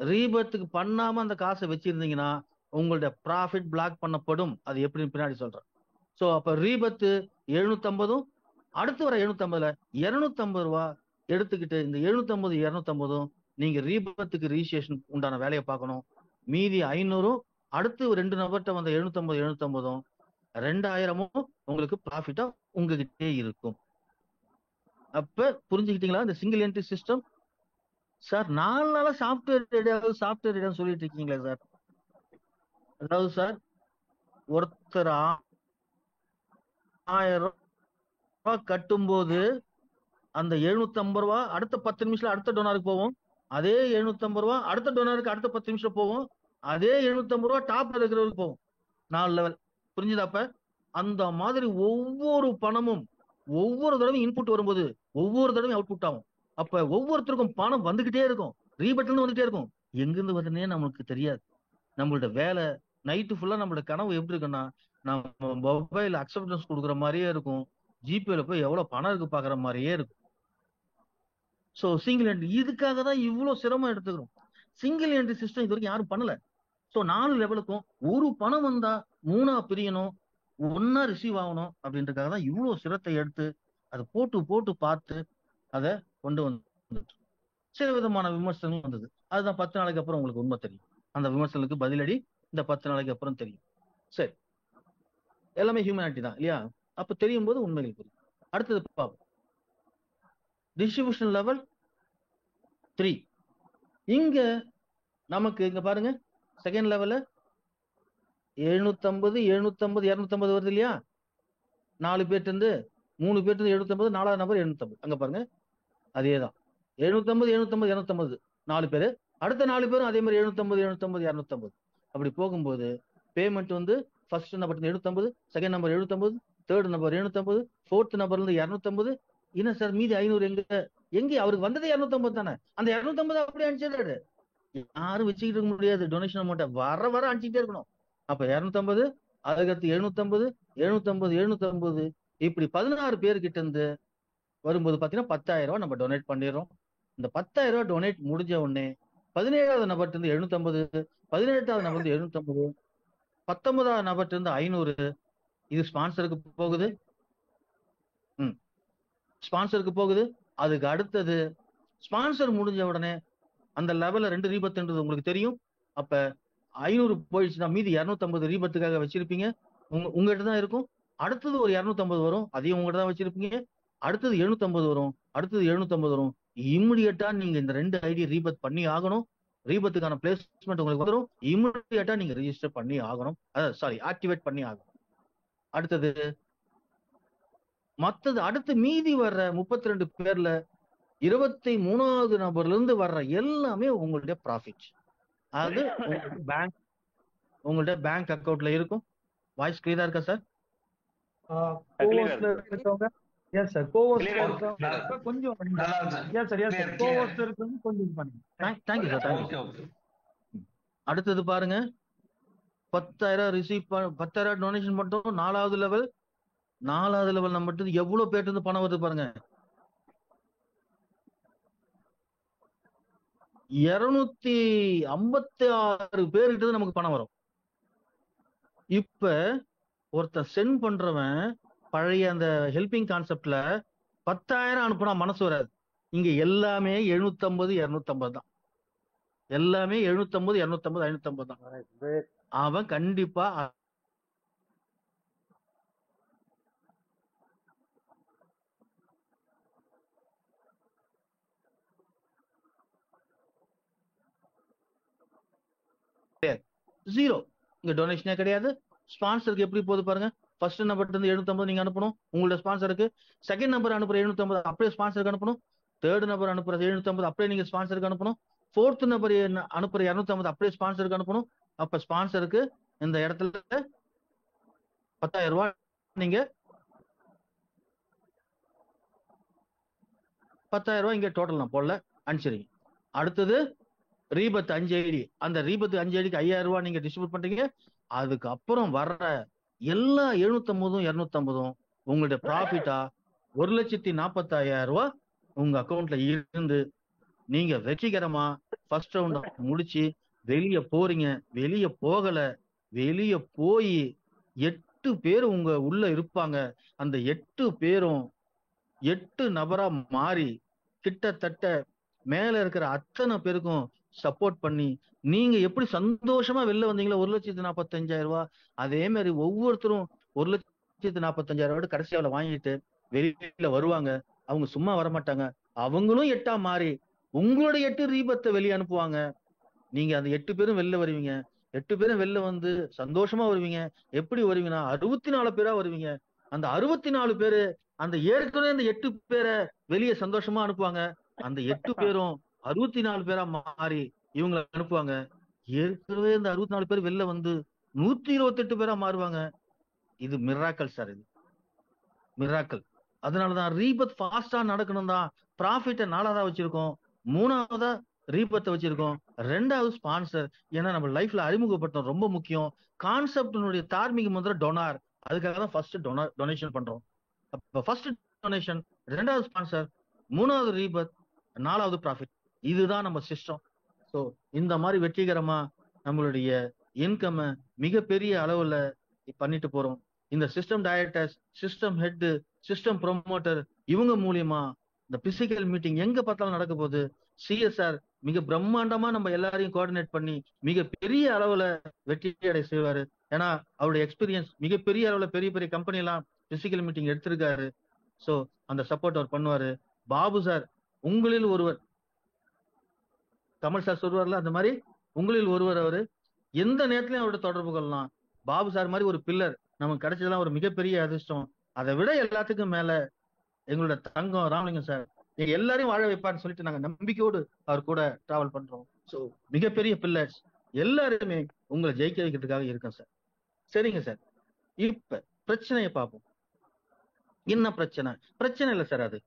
ரீபர்த்துக்கு பண்ணாம அந்த காசை வச்சிருந்தீங்கன்னா உங்களுடைய ப்ராஃபிட் பிளாக் பண்ணப்படும். அது எப்படின்னு பின்னாடி சொல்றேன். ஸோ அப்ப ரீபர்த்து 750, அடுத்து வர 750ல 250 ரூபா எடுத்துக்கிட்டு இந்த 750 250 நீங்க ரீபர்த்துக்கு ரிஜிஸ்ட்ரேஷன் உண்டான வேலையை பார்க்கணும். மீதி 500 அடுத்து 2 நபர்கிட்ட வந்த 750 750 2000 உங்களுக்கு ப்ராஃபிட்டா உங்ககிட்டே இருக்கும். அப்ப புரிஞ்சுக்கிட்டீங்களா இந்த சிங்கிள் என்ட்ரி சிஸ்டம்? சார் 4 நாளா சாஃப்ட்வேர் ரெடியாக சொல்லிட்டு இருக்கீங்களா சார்? அதாவது சார் ஒருத்தர் 1000 ரூபாய் கட்டும்போது அந்த 750 ரூபா அடுத்த 10 நிமிஷத்துல அடுத்த டொனாருக்கு போவோம். அதே 750 ரூபா அடுத்த டொனாருக்கு அடுத்த 10 நிமிஷம் போவோம். அதே 750 ரூபா டாப்ல இருக்கிறவருக்கு போவோம். 4 லெவல். புரிஞ்சுதா? அப்ப அந்த மாதிரி ஒவ்வொரு பணமும் ஒவ்வொரு தடவையும் இன்புட் வரும்போது ஒவ்வொரு தடவையும் அவுட்புட் ஆகும். அப்ப ஒவ்வொருத்தருக்கும் பணம் வந்துகிட்டே இருக்கும், ரீபட்ல இருந்து வந்துட்டே இருக்கும். எங்கிருந்து வருதுன்னே நமக்கு தெரியாது. நம்மளோட வேலை நைட்டு ஃபுல்லா நம்மளோட கனவு எப்படி இருக்குன்னா, நம்ம மொபைல் அக்செப்டன்ஸ் கொடுக்குற மாதிரியே இருக்கும், ஜிபேல போய் எவ்வளவு பணம் இருக்கு பாக்குற மாதிரியே இருக்கும். ஸோ சிங்கிள் என்ட்ரி இதுக்காக தான் இவ்வளவு சிரமம் எடுத்துக்கிறோம். சிங்கிள் என்ட்ரி சிஸ்டம் இது வரைக்கும் யாரும் பண்ணல. ஸோ 4 லெவலுக்கும் ஒரு பணம் வந்தா 3ஆ பிரியணும், ஒன்னா ரிசீவ் ஆகணும் அப்படின்றதுக்காக தான் இவ்வளவு சிரத்தை எடுத்து அதை போட்டு போட்டு பார்த்து அதை கொண்டு வந்து சில விதமான விமர்சனங்கள் வந்தது. அதுதான் 10 நாளைக்கு அப்புறம் உங்களுக்கு உண்மை தெரியும். அந்த விமர்சனத்துக்கு பதிலடி இந்த 10 நாளைக்கு அப்புறம் தெரியும். சரி, எல்லாமே ஹியூமனிட்டி தான் இல்லையா? அப்ப தெரியும் போது உண்மைகள் புரியும். அடுத்தது பார்ப்போம். Distribution level 3. இங்க நமக்கு இங்க பாருங்க, செகண்ட் லெவல்ல 750 750 250 வருது இல்லையா? 4 பேர்ட்டு இருந்து 3 பேர்ட்டு இருந்து 750, 4ஆவது நபர் 750. அங்க பாருங்க அதேதான் 750 750 250 4 பேரு. அடுத்த 4 பேரும் அதே மாதிரி 750 750 250. அப்படி போகும்போது பேமெண்ட் வந்து first number 750, second number 750, third number 750, fourth நம்பர்ல இருந்து 250. என்ன சார் மீதி 500 எங்க அவருக்கு வந்ததே 250 தானே, அந்த 250 அப்படியே அனுப்பிச்சிடுறாரு. யாரும் வச்சுக்கிட்டு இருக்க முடியாது. டொனேஷன் அமௌண்ட்டை வர வர அனுப்பிச்சிட்டே இருக்கணும். அப்ப 250, அதுக்கடுத்து 750 750 750 இப்படி 16 பேர்கிட்ட இருந்து வரும்போது பாத்தீங்கன்னா 10,000 ரூபாய் நம்ம டொனேட் பண்ணிடுறோம். இந்த 10,000 ரூபாய் டொனேட் முடிஞ்ச உடனே 17வது நபர்கிட்ட இருந்து 750, 18வது நபர் 750, 19வது நபர்கிட்ட இருந்து 500. இது ஸ்பான்சருக்கு போகுது. ஸ்பான்சருக்கு போகுது. அதுக்கு அடுத்தது ஸ்பான்சர் முடிஞ்ச உடனே அந்த லெவல்ல 2 ரீபத்துன்றது உங்களுக்கு தெரியும். அப்ப 500 போயிடுச்சுன்னா மீதி 250 ரீபத்துக்காக வச்சிருப்பீங்க, உங்ககிட்ட தான் இருக்கும். அடுத்தது ஒரு 250 வரும், அதையும் உங்ககிட்ட தான் வச்சிருப்பீங்க. அடுத்தது 750 வரும், அடுத்தது 750 வரும். இம்மிடியட்டா நீங்க இந்த 2 ஐடி ரீபத் பண்ணி ஆகணும். ரீபத்துக்கான பிளேஸ்மெண்ட் உங்களுக்கு வரும். இம்மிடியட்டா நீங்க ரெஜிஸ்டர் பண்ணி ஆகணும், சாரி ஆக்டிவேட் பண்ணி ஆகணும். அடுத்தது மத்தது அடுத்து மீதி வர்ற 32 பேர்ல 23வது நபர்ல இருந்து வர்ற எல்லாமே உங்களுடைய ப்ராஃபிட். அது உங்களுடைய பேங்க் அக்கவுண்ட்ல இருக்கும். வாய்ஸ் கிளியரா இருக்கா சார்? கோவர்ஸ்ல இருக்கவங்க எஸ் சார், கோவர்ஸ்ல இருக்கவங்க கொஞ்சம் எஸ் சார், எஸ் சார், கோவர்ஸ்ல இருக்கவங்க கொஞ்சம் பண்ணுங்க. Thank you sir, thank you. அடுத்தது பாருங்க, 10,000 ரிசீவ் 10,000 டொனேஷன் மட்டும் 4வது லெவல். 4வது லெவல் நம்ம எவ்வளவு பேர்ட்டு இருந்து பணம் வருது பாருங்க. 256 பேர்கிட்ட நமக்கு பணம் வரும். இப்ப ஒருத்தர் சென்ட் பண்றவன் பழைய அந்த ஹெல்பிங் கான்செப்ட்ல 10,000 அனுப்புனா மனசு வராது. இங்க எல்லாமே 750 250 தான். எல்லாமே 750 250 550 தான். அவன் கண்டிப்பா ஜீரோ. இங்க டொனேஷனே கிடையாது. ஸ்பான்சருக்கு எப்படி போகுது பாருங்க. ஃபர்ஸ்ட் நம்பர் இருந்து 750 நீங்க அனுப்பணும் உங்களோட ஸ்பான்சருக்கு. செகண்ட் நம்பர் அனுப்புற 750 அப்படியே ஸ்பான்சருக்கு அனுப்பணும். தேர்ட் நம்பர் அனுப்புறது 750 அப்படியே நீங்க ஸ்பான்சருக்கு அனுப்பணும். ஃபோர்த் நம்பர் அனுப்புற 250 அப்படியே ஸ்பான்சருக்கு அனுப்பணும். அப்ப ஸ்பான்சருக்கு இந்த இடத்துல 10,000 ரூபாய் நீங்க 10,000 ரூபாய் இங்க டோட்டல் நான் போடல, அனுப்பிச்சிருங்க. அடுத்தது ரீபத் 5 ஐடி. அந்த ரீபத் 5 ஐடிக்கு 5,000 ரூபாய் நீங்க டிஸ்ட்ரிபியூட் பண்றீங்க. அதுக்கப்புறம் வர்ற எல்லா 750 250 உங்களுடைய ப்ராஃபிட்டா 1,40,000 ரூபாய் உங்க அக்கௌண்ட்ல இருந்து நீங்க வெற்றிகரமா ஃபர்ஸ்ட் ரவுண்ட முடிச்சு வெளிய போறீங்க. வெளிய போகல, வெளிய போய் 8 பேர் உங்க உள்ள இருப்பாங்க. அந்த 8 பேரும் 8 நபரா மாறி கிட்டத்தட்ட மேல இருக்கிற அத்தனை பேருக்கும் சப்போர்ட் பண்ணி நீங்க எப்படி சந்தோஷமா வெளில வந்தீங்களோ 1,45,000 ரூபாய், அதே மாதிரி ஒவ்வொருத்தரும் 1,45,000 ரூபாய் கடைசியாவில் வாங்கிட்டு வெளியில வருவாங்க. அவங்க சும்மா வரமாட்டாங்க. அவங்களும் 8ஆ மாறி உங்களுடைய 8 ரீபத்தை வெளியே அனுப்புவாங்க. நீங்க அந்த 8 பேரும் வெளில வருவீங்க. 8 பேரும் வெளில வந்து சந்தோஷமா வருவீங்க. எப்படி வருவீங்கன்னா 64 பேரா வருவீங்க. அந்த 64 பேரு அந்த ஏற்கனவே அந்த 8 பேரை வெளியே சந்தோஷமா அனுப்புவாங்க. அந்த 8 பேரும் 64 பேரா மாறி இவங்களை அனுப்புவாங்க. ஏற்கனவே இந்த 64 பேர் வெளில வந்து 128 பேரா மாறுவாங்க. இது மிராக்கல் சார். இது மிராக்கல். அதனாலதான் ரீபத் ஃபாஸ்டா நடக்கணும் தான் ப்ராஃபிட்டை 4ஆவதா வச்சிருக்கோம். 3ஆவதா ரீபத்தை வச்சிருக்கோம். 2வது ஸ்பான்சர். ஏன்னா நம்ம லைஃப்ல அறிமுகப்படுத்தணும் ரொம்ப முக்கியம். கான்செப்டினுடைய தார்மீக முதல்ல டொனார். அதுக்காக தான் ஃபர்ஸ்ட் டொனேஷன் பண்றோம். அப்ப ஃபர்ஸ்ட் டொனேஷன், 2வது ஸ்பான்சர், 3வது ரீபத், 4வது ப்ராஃபிட். இதுதான் நம்ம சிஸ்டம். ஸோ இந்த மாதிரி வெற்றிகரமா நம்மளுடைய இன்கம் மிகப்பெரிய அளவுல பண்ணிட்டு போறோம். இந்த system directors, system head, system promoter இவங்க மூலியமா இந்த பிசிக்கல் மீட்டிங் எங்க பார்த்தாலும் நடக்க போகுது. சிஎஸ்ஆர் மிக பிரம்மாண்டமா நம்ம எல்லாரையும் கோஆர்டினேட் பண்ணி மிக பெரிய அளவுல வெற்றி அடை செய்வாரு. ஏன்னா அவருடைய எக்ஸ்பீரியன்ஸ் மிகப்பெரிய அளவுல பெரிய பெரிய கம்பெனி எல்லாம் பிசிக்கல் மீட்டிங் எடுத்திருக்காரு. ஸோ அந்த சப்போர்ட் அவர் பண்ணுவாரு. பாபு சார் உங்களில் ஒருவர், கமல் சார் சொல்வார்ல அந்த மாதிரி உங்களில் ஒருவர். அவரு எந்த நேரத்திலையும் அவரோட தொடர்பு கொள்ளலாம். பாபு சார் மாதிரி ஒரு பில்லர் நமக்கு கிடைச்சதெல்லாம் ஒரு மிகப்பெரிய அதிர்ஷ்டம். அதை விட எல்லாத்துக்கும் மேல எங்களோட தங்கம் ராமலிங்கம் சார் எங்க எல்லாரையும் வாழ வைப்பார்னு சொல்லிட்டு நாங்க நம்பிக்கையோடு அவர் கூட டிராவல் பண்றோம். ஸோ மிகப்பெரிய பில்லர்ஸ் எல்லாருமே உங்களை ஜெயிக்க வைக்கிறதுக்காக இருக்கோம் சார். சரிங்க சார், இப்ப பிரச்சனையை பார்ப்போம். என்ன பிரச்சனை? பிரச்சனை இல்லை சார், அது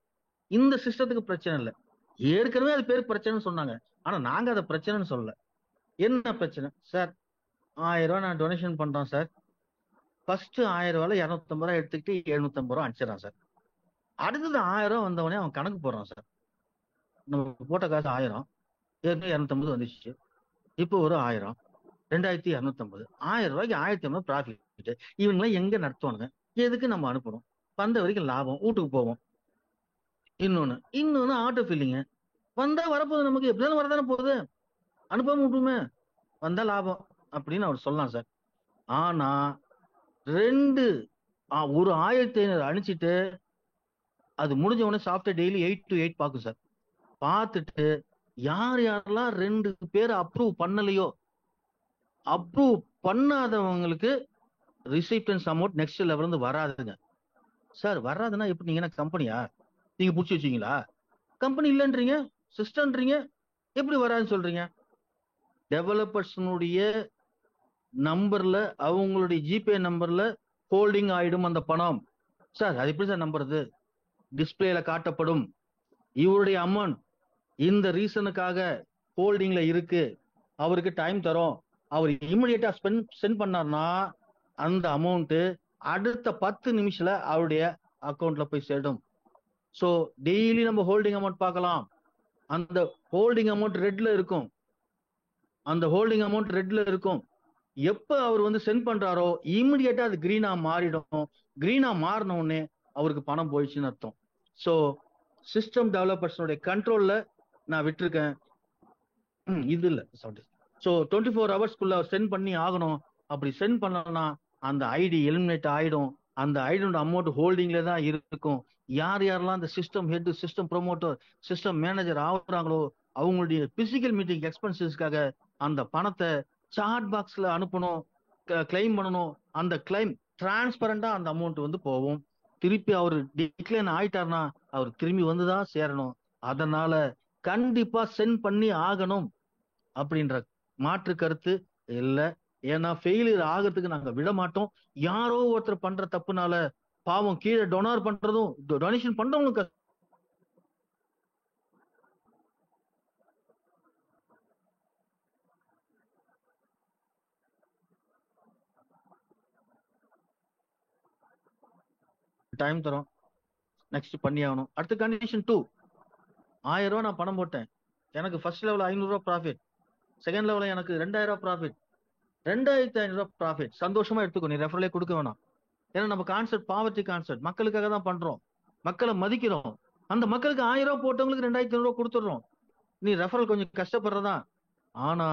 இந்த சிஸ்டத்துக்கு பிரச்சனை இல்லை. ஏற்கனவே அது பேருக்கு பிரச்சனைன்னு சொன்னாங்க. ஆனா நாங்க அதை பிரச்சனைன்னு சொல்லல. என்ன பிரச்சனை சார்? 1000 ரூபாய் நான் டொனேஷன் பண்றோம் சார். ஃபர்ஸ்ட் 1000 ரூபாயில 250 ரூபாய் எடுத்துக்கிட்டு 750 ரூபாய் அனுப்பிச்சிடறான் சார். அடுத்தது 1000 ரூபாய் வந்தவொடனே அவன் கணக்கு போடுறான் சார். நம்ம போட்ட காசு 1000, ஏற்கனவே 250 வந்துச்சு. இப்போ ஒரு 1000, 2250, 1000 ரூபாய்க்கு 1500 ப்ராஃபிட். இவங்களாம் எங்க நடத்துவானுங்க? எதுக்கு நம்ம அனுப்பணும்? வந்த வரைக்கும் லாபம், வீட்டுக்கு போவோம். இன்னொன்னு ஆட்டோ ஃபில்லிங்க. வந்தா வரப்போகுது, நமக்கு எப்படினாலும் வரதானே போகுது, அனுப்பாம விட்டுமே, வந்தா லாபம் அப்படின்னு அவர் சொல்லலாம் சார். ஆனா ஒரு 1500 அனுப்பிச்சிட்டு அது முடிஞ்ச உடனே சாஃப்ட்வேர் டெய்லி 8 to 8 பார்க்கும் சார். பார்த்துட்டு யாரெல்லாம் 2 பேர் அப்ரூவ் பண்ணலையோ, அப்ரூவ் பண்ணாதவங்களுக்கு ரிசிப்டன்ஸ் அமௌண்ட் நெக்ஸ்ட் லெவல் இருந்து வராதுங்க சார். வராதுன்னா எப்படி? நீங்க என்ன கம்பெனியா? நீங்க புடிச்சு வச்சீங்களா? கம்பெனி இல்லைன்றீங்க, சிஸ்டம்ன்றீங்க, எப்படி வராதுன்னு சொல்றீங்க? டெவலப்பர்ஸ்னுடைய நம்பர்ல, அவங்களுடைய ஜிபே நம்பர்ல ஹோல்டிங் ஆயிடும் அந்த பணம் சார். அது எப்படி சார் நம்புறது? டிஸ்பிளேல காட்டப்படும் இவருடைய அமௌண்ட் இந்த ரீசனுக்காக ஹோல்டிங்ல இருக்கு, அவருக்கு டைம் தரோம், அவர் இமிடியேட்டா சென்ட் பண்ணார்னா அந்த அமௌண்ட் அடுத்த 10 நிமிஷத்துல அவருடைய அக்கௌண்ட்ல போய் சேரும். ஸோ டெய்லி நம்ம ஹோல்டிங் அமௌண்ட் பார்க்கலாம். அந்த ஹோல்டிங் அமௌண்ட் ரெட்ல இருக்கும். அந்த ஹோல்டிங் அமௌண்ட் ரெட்ல இருக்கும். எப்ப அவர் வந்து சென்ட் பண்றாரோ இமிடியேட்டா அது கிரீனா மாறிடும். கிரீனா மாறின உடனே அவருக்கு பணம் போயிடுச்சுன்னு அர்த்தம். ஸோ சிஸ்டம் டெவலப்பர்ஸோட கண்ட்ரோல்ல நான் விட்டுருக்கேன். இது இல்லை. ஸோ 24 ஹவர்ஸ்க்குள்ள சென்ட் பண்ணி ஆகணும். அப்படி சென்ட் பண்ணலன்னா அந்த ஐடி எலிமினேட் ஆயிடும். அந்த ஐடியோட அமௌண்ட் ஹோல்டிங்ல தான் இருக்கும். யார் யாரெல்லாம் அந்த system head, system promoter, system manager ஆகுறாங்களோ அவங்களுடைய பிசிக்கல் மீட்டிங் எக்ஸ்பென்சஸ்க்காக அந்த பணத்தை சாட் பாக்ஸ்ல அனுப்பணும், கிளைம் பண்ணணும். அந்த கிளைம் டிரான்ஸ்பரண்டா அந்த அமௌண்ட் வந்து போகும். திருப்பி அவர் டிக்ளைன் ஆயிட்டாருன்னா அவர் திரும்பி வந்துதான் சேரணும். அதனால கண்டிப்பா சென்ட் பண்ணி ஆகணும் அப்படின்ற மாற்று கருத்து இல்ல. ஏன்னா ஃபெயிலியர் ஆகிறதுக்கு நாங்க விட மாட்டோம். யாரோ ஒருத்தர் பண்ற தப்புனால பாவம் கீழே டொனர் பண்றதும் டொனேஷன் பண்றவங்களுக்கு டைம் தரோம். நெக்ஸ்ட் பண்ணி ஆகணும். அடுத்த கண்டிஷன் 2, 1000 ரூபாய் நான் பணம் போட்டேன். எனக்கு ஃபர்ஸ்ட் லெவல் 500 ரூபாய் ப்ராஃபிட், செகண்ட் லெவல்ல எனக்கு 2000 ரூபாய் ப்ராஃபிட், 2500 ரூபாய் ப்ராஃபிட். சந்தோஷமா எடுத்துக்கோ, நீ ரெஃபரலே கொடுக்க வேணாம். ஏன்னா நம்ம கான்செப்ட் பாவர்ட்டி கான்செப்ட், மக்களுக்காக தான் பண்றோம், மக்களை மதிக்கிறோம். அந்த மக்களுக்கு 1000 ரூபாய் போட்டவங்களுக்கு 2500 ரூபாய் கொடுத்துடுறோம். நீ ரெஃபரல் கொஞ்சம் கஷ்டப்படுறதா. ஆனா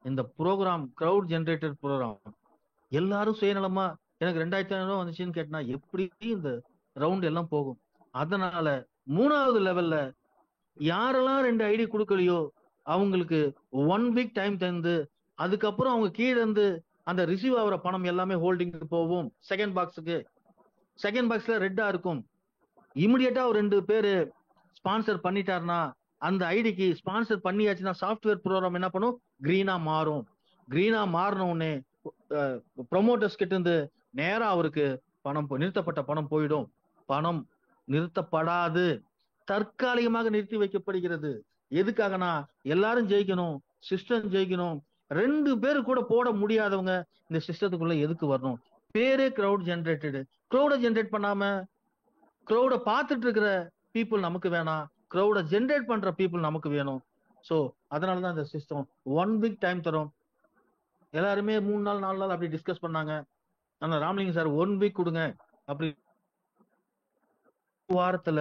இந்த ப்ரோக்ராம் கிரவுட் ஜெனரேட்டட் ப்ரோக்ராம் எல்லாரும் சுயநலமா எனக்கு 2500 ரூபாய் வந்துச்சுன்னு கேட்டா எப்படி இந்த ரவுண்ட் எல்லாம் போகும்? அதனால 3வது லெவல்ல யாரெல்லாம் 2 ஐடி கொடுக்கலையோ அவங்களுக்கு 1 வீக் டைம் தந்து, அதுக்கப்புறம் அவங்க கீழே இருந்து அந்த ரிசீவ் ஆகிற பணம் எல்லாமே ஹோல்டிங்க்கு போகும். செகண்ட் பாக்ஸுக்கு, செகண்ட் பாக்ஸ்ல ரெட்டா இருக்கும். இமிடியேட்டா ஒரு 2 பேரு ஸ்பான்சர் பண்ணிட்டாருன்னா அந்த ஐடிக்கு ஸ்பான்சர் பண்ணியாச்சுன்னா சாஃப்ட்வேர் ப்ரோக்ராம் என்ன பண்ணும்? கிரீனா மாறும். கிரீனா மாறின உடனே ப்ரொமோட்டர்ஸ் கிட்ட இருந்து நேரா அவருக்கு பணம் நிறுத்தப்பட்ட பணம் போயிடும். பணம் நிறுத்தப்படாது, தற்காலிகமாக நிறுத்தி வைக்கப்படுகிறது. எதுக்காகனா எல்லாரும் ஜெயிக்கணும், சிஸ்டம் ஜெயிக்கணும். 2 பேரு கூட போட முடியாதவங்க இந்த சிஸ்டத்துக்குள்ள எதுக்கு வரணும்? பேரே கிரவுட் ஜெனரேட்டடு. கிரௌட ஜெனரேட் பண்ணாம கிரௌட பார்த்துட்டு இருக்கிற பீப்புள் நமக்கு வேணாம், கிரௌட ஜெனரேட் பண்ற பீப்புள் நமக்கு வேணும். ஸோ அதனாலதான் இந்த சிஸ்டம் 1 வீக் டைம் தரும். எல்லாருமே 3 நாள் 4 நாள் அப்படி டிஸ்கஸ் பண்ணாங்க. ஆனா ராமலிங்க சார் 1 வீக் கொடுங்க, அப்படி வாரத்துல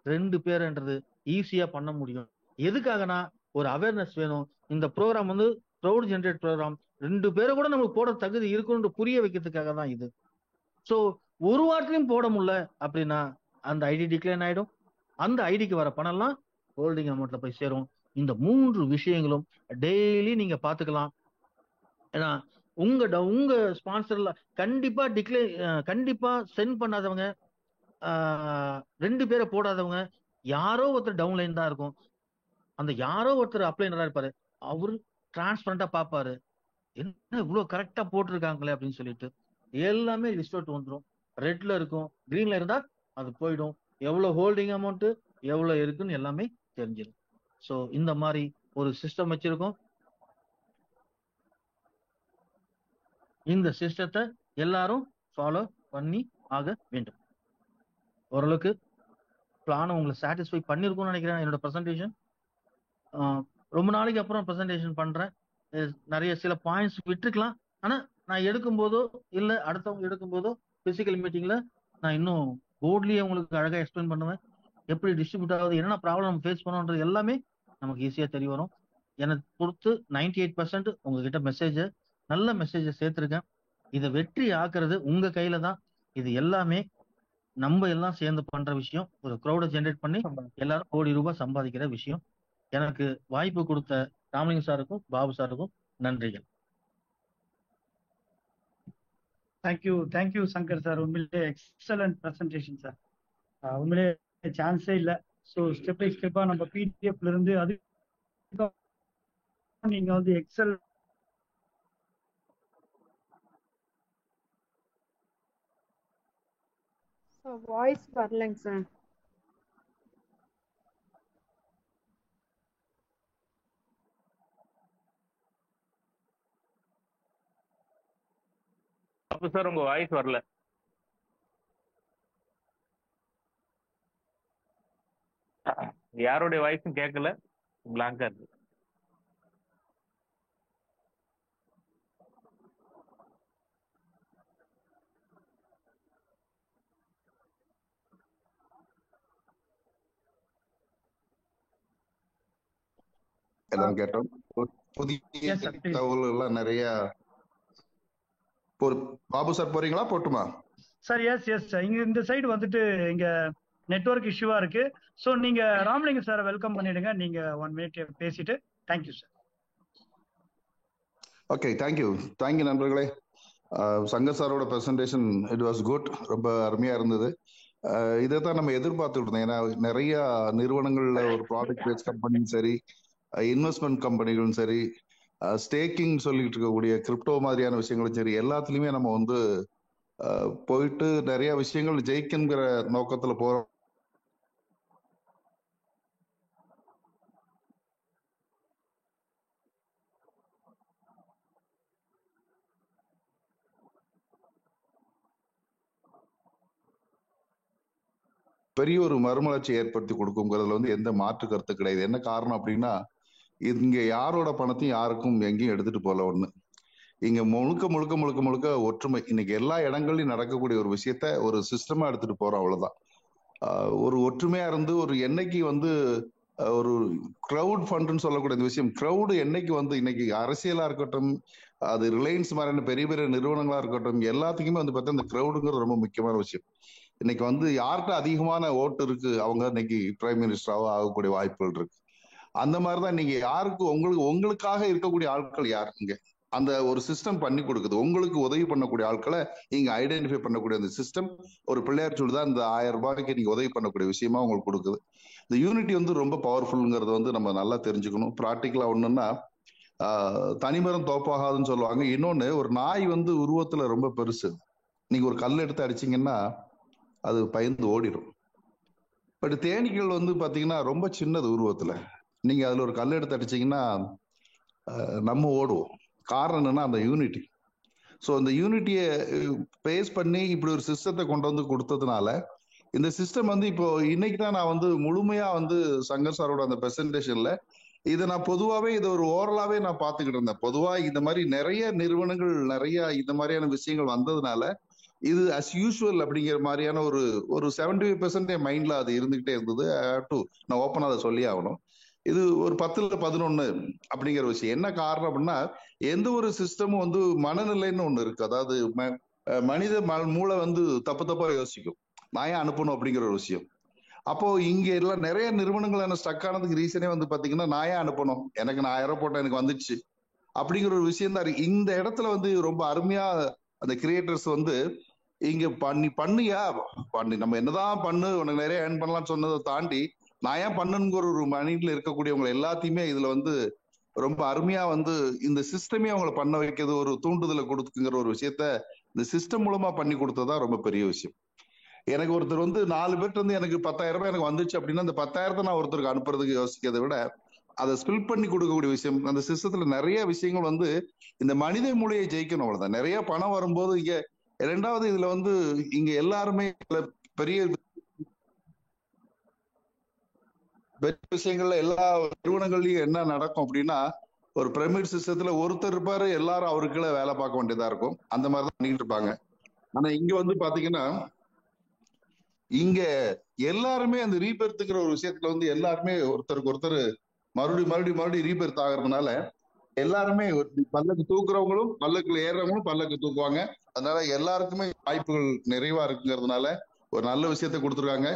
2 பேருன்றது ஈஸியா பண்ண முடியும். எதுக்காகனா ஒரு அவேர்னஸ் வேணும். இந்த ப்ரோக்ராம் வந்து கிரவுட் ஜெனரேட் ப்ரோக்ராம், 2 பேரை கூட நமக்கு போட தகுதி இருக்குன்னு புரிய வைக்கிறதுக்காக தான் இது. ஸோ ஒரு வாரத்திலையும் போட முடியல அப்படின்னா அந்த ஐடி டிக்ளைன் ஆயிடும். அந்த ஐடிக்கு வர பணம் எல்லாம் ஹோல்டிங் அமௌண்ட்ல போய் சேரும். இந்த 3 விஷயங்களும் டெய்லி நீங்க பாத்துக்கலாம். ஏன்னா உங்க ஸ்பான்சர்ல கண்டிப்பா சென்ட் பண்ணாதவங்க, 2 பேரை போடாதவங்க, யாரோ ஒருத்தர் டவுன்லைன் தான் இருக்கும். அந்த யாரோ ஒருத்தர் அப்ளைனரா இருப்பாரு, அவரு டிரான்ஸ்பரண்டா பாப்பாரு, என்ன இவ்வளவு கரெக்டா போட்டிருக்காங்களே அப்படின்னு சொல்லிட்டு எல்லாமே லிஸ்ட் அவுட் வந்துடும். ரெட்ல இருக்கும், கிரீன்ல இருந்தா அது போயிடும். எவ்வளவு ஹோல்டிங் அமௌண்ட் எவ்வளவு இருக்குன்னு எல்லாமே தெரிஞ்சிடும். ஸோ இந்த மாதிரி ஒரு சிஸ்டம் வச்சிருக்கோம். இந்த சிஸ்டத்தை எல்லாரும் ஃபாலோ பண்ணி ஆக வேண்டும். ஓரளவுக்கு பிளான் உங்களை சாட்டிஸ்ஃபை பண்ணிருக்கும்னு நினைக்கிறேன். என்னோட ப்ரெசன்டேஷன் ரொம்ப நாளைக்கு அப்புறம் ப்ரெசன்டேஷன் பண்றேன். நிறைய சில பாயிண்ட்ஸ் விட்டுருக்கலாம். ஆனா நான் எடுக்கும் போதோ இல்ல அடுத்தவங்க எடுக்கும் போதோ பிசிக்கல் மீட்டிங்ல நான் இன்னும் போர்ட்லயே உங்களுக்கு அழகா எக்ஸ்பிளைன் பண்ணுவேன். எப்படி டிஸ்ட்ரிபியூட் ஆகுது, என்னென்ன ப்ராப்ளம் நம்ம ஃபேஸ் பண்ணோன்றது எல்லாமே நமக்கு ஈஸியா தெரிய வரும். என்னை பொறுத்து 98% உங்ககிட்ட நல்ல மெசேஜை சேர்த்திருக்கேன். இதை வெற்றி ஆக்குறது உங்க கையில தான். இது எல்லாமே நம்ம எல்லாம் சேர்ந்து பண்ற விஷயம். ஒரு க்ரௌட ஜெனரேட் பண்ணி எல்லாரும் கோடி ரூபாய் சம்பாதிக்கிற விஷயம். எனக்கு வாய்ப்பு கொடுத்த ராமலிங்க சாருக்கும் பாபு சாருக்கும் நன்றிகள். Thank you Shankar sir. உண்மையிலே எக்ஸலன்ட் ப்ரெசன்டேஷன் சார். உண்மையிலே சான்ஸே இல்லை. ஸோ ஸ்டெப் பை ஸ்டெப்பா நம்ம பிடிஎஃப்ல இருந்து அது நீங்க வந்து எக்ஸல் வாய்ஸ் வரலங்க சார். அப்ப சார் உங்க வாய்ஸ் வரல. யாருடைய வாய்ஸும் கேட்கல, பிளாங்கா இருக்கு. எல்லாம் கேட்டோம். புதிய தகவல்கள் எல்லாம் நிறைய பாபு சார் போறீங்களா? போட்டுமா? சார் எஸ் சார், இங்க இந்த சைடு வந்துட்டு இங்க நெட்வொர்க் இஷ்யூவா இருக்கு. ஸோ நீங்க ராமலிங்கம் சாரை வெல்கம் பண்ணிடுங்க. நீங்க 1 மினிட் பேசிட்டு. Thank you sir. ஓகே, தேங்க்யூ நண்பர்களே. சங்கர் சாரோட ப்ரெசன்டேஷன் இட் வாஸ் குட், ரொம்ப அருமையா இருந்தது. இதை தான் நம்ம எதிர்பார்த்துட்டு இருந்தோம். ஏன்னா நிறைய நிறுவனங்கள்ல ஒரு ப்ராடக்ட் பேஸ்ட் கம்பெனியும் சரி, இன்வெஸ்ட்மெண்ட் கம்பெனிகளும் சரி, ஸ்டேக்கிங் சொல்லிட்டு இருக்கக்கூடிய கிரிப்டோ மாதிரியான விஷயங்களும் சரி, எல்லாத்துலயுமே நம்ம வந்து போயிட்டு நிறைய விஷயங்கள் ஜெயிக்குங்கிற நோக்கத்துல போறோம். பெரிய ஒரு மறுமலர்ச்சி ஏற்படுத்தி கொடுக்குங்கிறதுல வந்து எந்த மாற்று கருத்து கிடையாது. என்ன காரணம் அப்படின்னா, இங்க யாரோட பணத்தையும் யாருக்கும் எங்கேயும் எடுத்துட்டு போல. ஒண்ணு, இங்க முழுக்க முழுக்க முழுக்க முழுக்க ஒற்றுமை. இன்னைக்கு எல்லா இடங்கள்லயும் நடக்கக்கூடிய ஒரு விஷயத்த ஒரு சிஸ்டமா எடுத்துட்டு போறோம், அவ்வளவுதான். ஒரு ஒற்றுமையா இருந்து ஒரு என்னைக்கு வந்து ஒரு கிரவுட் ஃபண்ட்னு சொல்லக்கூடிய இந்த விஷயம், கிரவுடு என்னைக்கு வந்து இன்னைக்கு அரசியலா இருக்கட்டும், அது ரிலையன்ஸ் மாதிரியான பெரிய பெரிய நிறுவனங்களா இருக்கட்டும், எல்லாத்துக்குமே வந்து பார்த்தா இந்த கிரவுடுங்கிறது ரொம்ப முக்கியமான விஷயம். இன்னைக்கு வந்து யார்கிட்ட அதிகமான ஓட்டு இருக்கு, அவங்க இன்னைக்கு பிரைம் மினிஸ்டராவோ ஆகக்கூடிய வாய்ப்புகள் இருக்கு. அந்த மாதிரிதான் நீங்க யாருக்கு உங்களுக்காக இருக்கக்கூடிய ஆட்கள் யார் இங்க அந்த ஒரு சிஸ்டம் பண்ணி கொடுக்குது. உங்களுக்கு உதவி பண்ணக்கூடிய ஆட்களை நீங்க ஐடென்டிஃபை பண்ணக்கூடிய அந்த சிஸ்டம் ஒரு பிள்ளையார் சொல்லிதான் இந்த 1000 ரூபாய்க்கு நீங்க உதவி பண்ணக்கூடிய விஷயமா உங்களுக்கு கொடுக்குது. இந்த யூனிட்டி வந்து ரொம்ப பவர்ஃபுல்ங்கிறத வந்து நம்ம நல்லா தெரிஞ்சுக்கணும். ப்ராக்டிக்கலா ஒண்ணுன்னா, தனிமரம் தோப்பாகாதுன்னு சொல்லுவாங்க. இன்னொன்னு, ஒரு நாய் வந்து உருவத்துல ரொம்ப பெருசு, நீங்க ஒரு கல் எடுத்து அடிச்சீங்கன்னா அது பயந்து ஓடிடும். பட் தேனீக்கள் வந்து பாத்தீங்கன்னா ரொம்ப சின்னது உருவத்துல, நீங்க அதுல ஒரு கல் எடுத்து அடிச்சீங்கன்னா நம்ம ஓடுவோம். காரணம் என்னன்னா அந்த யூனிட்டி. ஸோ இந்த யூனிட்டியை பேஸ் பண்ணி இப்படி ஒரு சிஸ்டத்தை கொண்டு வந்து கொடுத்ததுனால, இந்த சிஸ்டம் வந்து இப்போ இன்னைக்கு தான் நான் வந்து முழுமையா வந்து சங்கர் சாரோட அந்த பிரசன்டேஷன்ல இதை நான் பொதுவாகவே இதை ஒரு ஓரலாவே நான் பார்த்துக்கிட்டு இருந்தேன். பொதுவாக இந்த மாதிரி நிறைய நிறுவனங்கள் நிறைய இந்த மாதிரியான விஷயங்கள் வந்ததுனால இது அஸ் யூஸ்வல் அப்படிங்கிற மாதிரியான ஒரு 75% என் மைண்ட்ல அது இருந்துகிட்டே இருந்தது. நான் ஓப்பனா அதை சொல்லி ஆகணும். இது ஒரு 10ல் 11 அப்படிங்கிற விஷயம். என்ன காரணம் அப்படின்னா, எந்த ஒரு சிஸ்டமும் வந்து மனநிலைன்னு ஒண்ணு இருக்கு. அதாவது மனித மூளை வந்து தப்பா யோசிக்கும், நான் ஏன் அனுப்பணும் அப்படிங்கிற ஒரு விஷயம். அப்போ இங்க எல்லாம் நிறைய நிறுவனங்கள் என்ன ஸ்டக் ஆனதுக்கு ரீசனே வந்து பாத்தீங்கன்னா, நான் ஏன் அனுப்பணும், எனக்கு நான் 1000 போட்டேன் எனக்கு வந்துடுச்சு அப்படிங்கிற ஒரு விஷயம் தான் இருக்கு. இந்த இடத்துல வந்து ரொம்ப அருமையா அந்த கிரியேட்டர்ஸ் வந்து இங்க பண்ணியா பண்ணி நம்ம என்னதான் பண்ணு உனக்கு நிறைய ஏர்ன் பண்ணலாம்னு சொன்னதை தாண்டி, நான் ஏன் பண்ணுங்கிற ஒரு மைண்ட்ல இருக்கக்கூடியவங்க எல்லாத்தையுமே இதுல வந்து ரொம்ப அருமையா வந்து இந்த சிஸ்டமே அவங்களை பண்ண வைக்கிறது, ஒரு தூண்டுதலை கொடுக்குங்கிற ஒரு விஷயத்த இந்த சிஸ்டம் மூலமா பண்ணி கொடுத்ததா ரொம்ப பெரிய விஷயம். எனக்கு ஒருத்தர் வந்து 4 பேர்ட்டு வந்து எனக்கு 10,000 ரூபாய் எனக்கு வந்துச்சு அப்படின்னா, அந்த 10,000 நான் ஒருத்தருக்கு அனுப்புறதுக்கு யோசிக்கிறதை விட அதை ஸ்பில் பண்ணி கொடுக்கக்கூடிய விஷயம். அந்த சிஸ்டத்துல நிறைய விஷயங்கள் வந்து இந்த மனித மூளையை ஜெயிக்கணும், அவ்வளவுதான். நிறைய பணம் வரும்போது இங்க 2வது இதுல வந்து இங்க எல்லாருமே பெரிய விஷயங்கள்ல எல்லா நிறுவனங்கள்லயும் என்ன நடக்கும் அப்படின்னா, ஒரு பிரமிட் சிஸ்டத்துல ஒருத்தர் இருப்பாரு, எல்லாரும் அவருக்குள்ள வேலை பார்க்க வேண்டியதா இருக்கும். அந்த மாதிரிதான் பண்ணிட்டு இருப்பாங்க. ஆனா இங்க வந்து பாத்தீங்கன்னா, இங்க எல்லாருமே அந்த ரீபெர்த்துங்கிற ஒரு விஷயத்துல வந்து எல்லாருமே ஒருத்தருக்கு ஒருத்தர் மறுபடியும் ரீபெர்த் ஆகிறதுனால எல்லாருமே பல்லக்கு தூக்குறவங்களும் பல்லக்குல ஏறுறவங்களும் பல்லக்கு தூக்குவாங்க. அதனால எல்லாருக்குமே வாய்ப்புகள் நிறைவா இருக்குங்கிறதுனால ஒரு நல்ல விஷயத்த கொடுத்துருக்காங்க.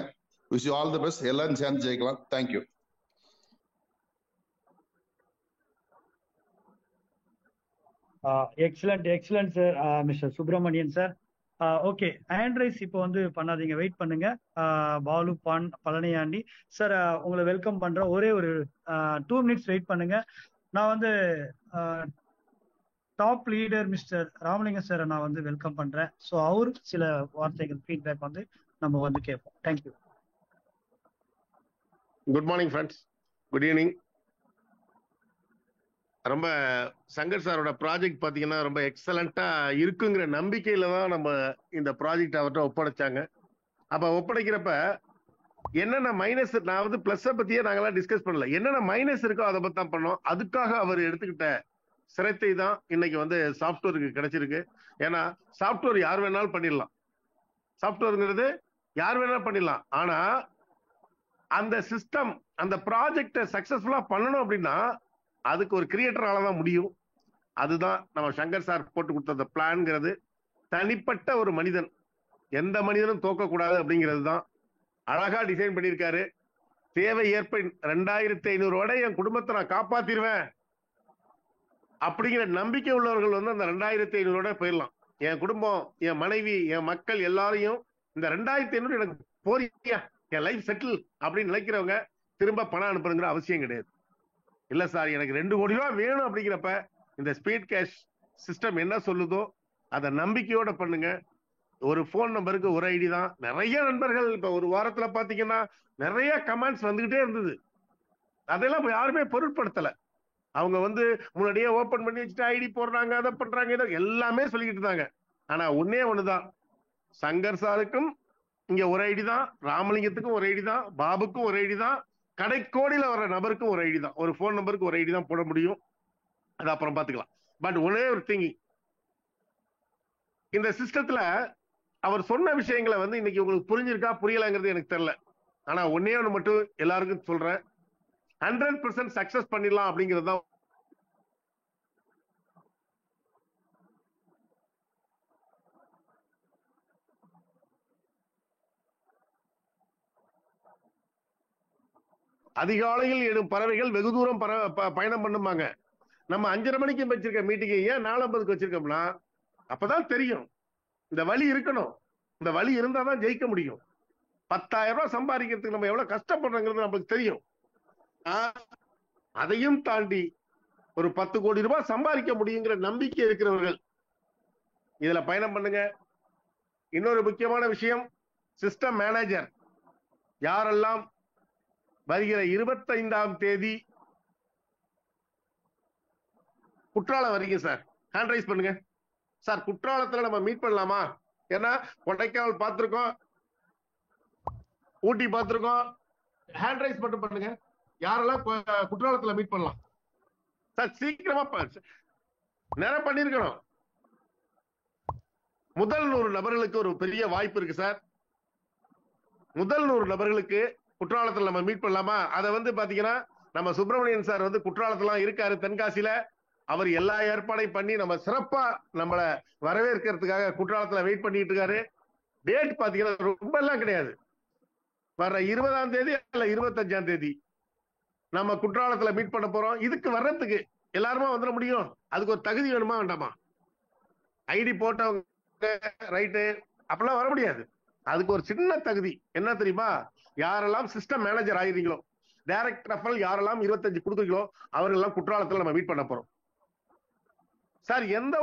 Wish you all the best. எல்லாரும் சேர்ந்து ஜெயிக்கலாம். Thank you. Excellent sir, mister Subramanian sir. Okay, hand rice இப்போ வந்து பண்ணாதீங்க, வெயிட் பண்ணுங்க. பாலு பழனியாண்டி சார், உங்களை வெல்கம் பண்றேன். ஒரே ஒரு 2 மினிட்ஸ் வெயிட் பண்ணுங்க. நான் வந்து டாப் லீடர் மிஸ்டர் ராமலிங்கம் சாரை நான் வந்து வெல்கம் பண்றேன். ஸோ அவரு சில வார்த்தைகள் ஃபீட்பேக் வந்து நம்ம வந்து கேட்போம். Thank you. Good morning friends, good evening. ரொம்ப சங்கர் சாரோட ப்ராஜெக்ட் பார்த்தீங்கன்னா ரொம்ப எக்ஸலண்டா இருக்குங்கிற நம்பிக்கையில தான் நம்ம இந்த ப்ராஜெக்ட் அவர்கிட்ட ஒப்படைச்சாங்க. அப்ப ஒப்படைக்கிறப்ப என்னென்ன மைனஸ், நான் வந்து பிளஸ் பத்தியே நாங்களாம் டிஸ்கஸ் பண்ணல, என்னென்ன மைனஸ் இருக்கோ அதை பத்தி தான் பண்ணோம். அதுக்காக அவர் எடுத்துக்கிட்ட சிரத்தை தான் இன்னைக்கு வந்து சாஃப்ட்வேருக்கு கிடைச்சிருக்கு. ஏன்னா சாஃப்ட்வேர் யார் வேணாலும் பண்ணிடலாம், சாஃப்ட்வேருங்கிறது யார் வேணாலும் பண்ணிடலாம். ஆனா அந்த சிஸ்டம், அந்த ப்ராஜெக்டை சக்சஸ்ஃபுல்லா பண்ணணும் அப்படின்னா அதுக்கு ஒரு கிரியேட்டரால தான் முடியும். அதுதான் நம்ம சங்கர் சார் போட்டு கொடுத்த பிளான்ங்கிறது தனிப்பட்ட ஒரு மனிதன், எந்த மனிதனும் தோக்கக்கூடாது அப்படிங்கிறது தான் அழகா டிசைன் பண்ணியிருக்காரு. தேவை ஏற்ப 2500 என் குடும்பத்தை நான் காப்பாத்திருவேன் அப்படிங்கிற நம்பிக்கை உள்ளவர்கள் வந்து அந்த 2500 போயிடலாம். என் குடும்பம், என் மனைவி, என் மக்கள் எல்லாரையும் இந்த 2500 எனக்கு போறியா, என் லைஃப் செட்டில் அப்படின்னு நினைக்கிறவங்க திரும்ப பணம் அனுப்புறங்கிற அவசியம் கிடையாது. இல்ல சார் எனக்கு 2 கோடி ரூபாய் வேணும் அப்படிங்கிறப்ப இந்த ஸ்பீட் கேஷ் சிஸ்டம் என்ன சொல்லுதோ அதை நம்பிக்கையோட பண்ணுங்க. ஒரு போன் நம்பருக்கு ஒரு ஐடி தான். நிறைய நண்பர்கள் இப்ப ஒரு வாரத்துல பாத்தீங்கன்னா நிறைய கமெண்ட்ஸ் வந்துகிட்டே இருந்தது. அதெல்லாம் இப்ப யாருமே பொருட்படுத்தல. அவங்க வந்து முன்னாடியே ஓபன் பண்ணி வச்சுட்டு ஐடி போடுறாங்க, அதை பண்றாங்க, இதை எல்லாமே சொல்லிக்கிட்டு இருந்தாங்க. ஆனா ஒன்னே ஒண்ணுதான், சங்கர் சாருக்கும் இங்க ஒரு ஐடி தான், ராமலிங்கத்துக்கும் ஒரு ஐடி தான், பாபுக்கும் ஒரு ஐடி தான், கடைக்கோடியில வர்ற நபருக்கும் ஒரு ஐடி தான். ஒரு போன் நம்பருக்கு ஒரு ஐடி தான் போட முடியும். அது அப்புறம் பாத்துக்கலாம். பட் ஒரே ஒரு திங், இந்த சிஸ்டத்துல அவர் சொன்ன விஷயங்களை வந்து இன்னைக்கு உங்களுக்கு புரிஞ்சிருக்கா புரியலங்கிறது எனக்கு தெரியல. ஆனா ஒன்னே ஒண்ணு மட்டும் எல்லாருக்கும் சொல்றேன், 100% சக்சஸ் பண்ணிடலாம் அப்படிங்கிறது தான். அதிகாலையில் எழும் பறவைகள் வெகு தூரம் பயணம் பண்ணுவாங்க. நம்ம 5:30 மணிக்கு வச்சிருக்க மீட்டிங்கை ஏன் 4:50 வச்சிருக்கோம்னா அப்பதான் தெரியும் இந்த வழி இருக்கணும். இந்த வழி இருந்தா தான் ஜெயிக்க முடியும். 10,000 ரூபாய் சம்பாதிக்கிறதுக்கு நம்ம எவ்வளவு கஷ்டப்படுறோங்கிறது நமக்கு தெரியும். அதையும் தாண்டி ஒரு 10 கோடி ரூபாய் சம்பாதிக்க முடியுங்கிற நம்பிக்கை இருக்கிறவர்கள் இதுல பயணம் பண்ணுங்க. இன்னொரு முக்கியமான விஷயம், சிஸ்டம் மேனேஜர் யாரெல்லாம் வருகிற 25ஆம் தேதி குற்றாலம் வரீங்க சார், ஹேண்ட் ரைஸ் பண்ணுங்க சார். குற்றாலத்துல நம்ம மீட் பண்ணலாமா? ஏன்னா கொடைக்கானல் பார்த்திருக்கோம், ஊட்டி பார்த்திருக்கோம். ஹேண்ட் ரைஸ் மட்டும் பண்ணுங்க. யாரெல்லாம் குற்றாலத்துல மீட் பண்ணலாம் சார்? சீக்கிரமா நேரம் பண்ணிருக்கணும். முதல் 100 நபர்களுக்கு ஒரு பெரிய வாய்ப்பு இருக்கு சார். முதல் 100 நபர்களுக்கு குற்றாலத்துல நம்ம மீட் பண்ணலாமா? அதை வந்து பாத்தீங்கன்னா நம்ம சுப்பிரமணியன் சார் வந்து குற்றாலத்துல இருக்காரு, தென்காசியில. அவர் எல்லா ஏற்பாடையும் பண்ணி நம்ம சிறப்பா நம்மள வரவேற்கிறதுக்காக குற்றாலத்துல வெயிட் பண்ணிட்டு இருக்காரு. டேட் பாத்தீங்கன்னா ரொம்ப எல்லாம் கிடையாது, வர்ற 20ஆம் தேதி இல்ல 25ஆம் தேதி நம்ம குற்றாலத்துல மீட் பண்ண போறோம். இதுக்கு வர்றதுக்கு எல்லாருமா வந்துட முடியும்? அதுக்கு ஒரு தகுதி வேணுமா வேண்டாமா? ஐடி போட்டவங்க ரைட்டு அப்பெல்லாம் வர முடியாது. அதுக்கு ஒரு சின்ன தகுதி என்ன தெரியுமா? யாரெல்லாம் சிஸ்டம் மேனேஜர் ஆகிறீங்களோ, டைரக்ட் ரெஃபரல் யாரெல்லாம் 25 கொடுக்குறீங்களோ அவர்களெல்லாம் குற்றாலத்துல நம்ம மீட் பண்ண போறோம் சார். எந்த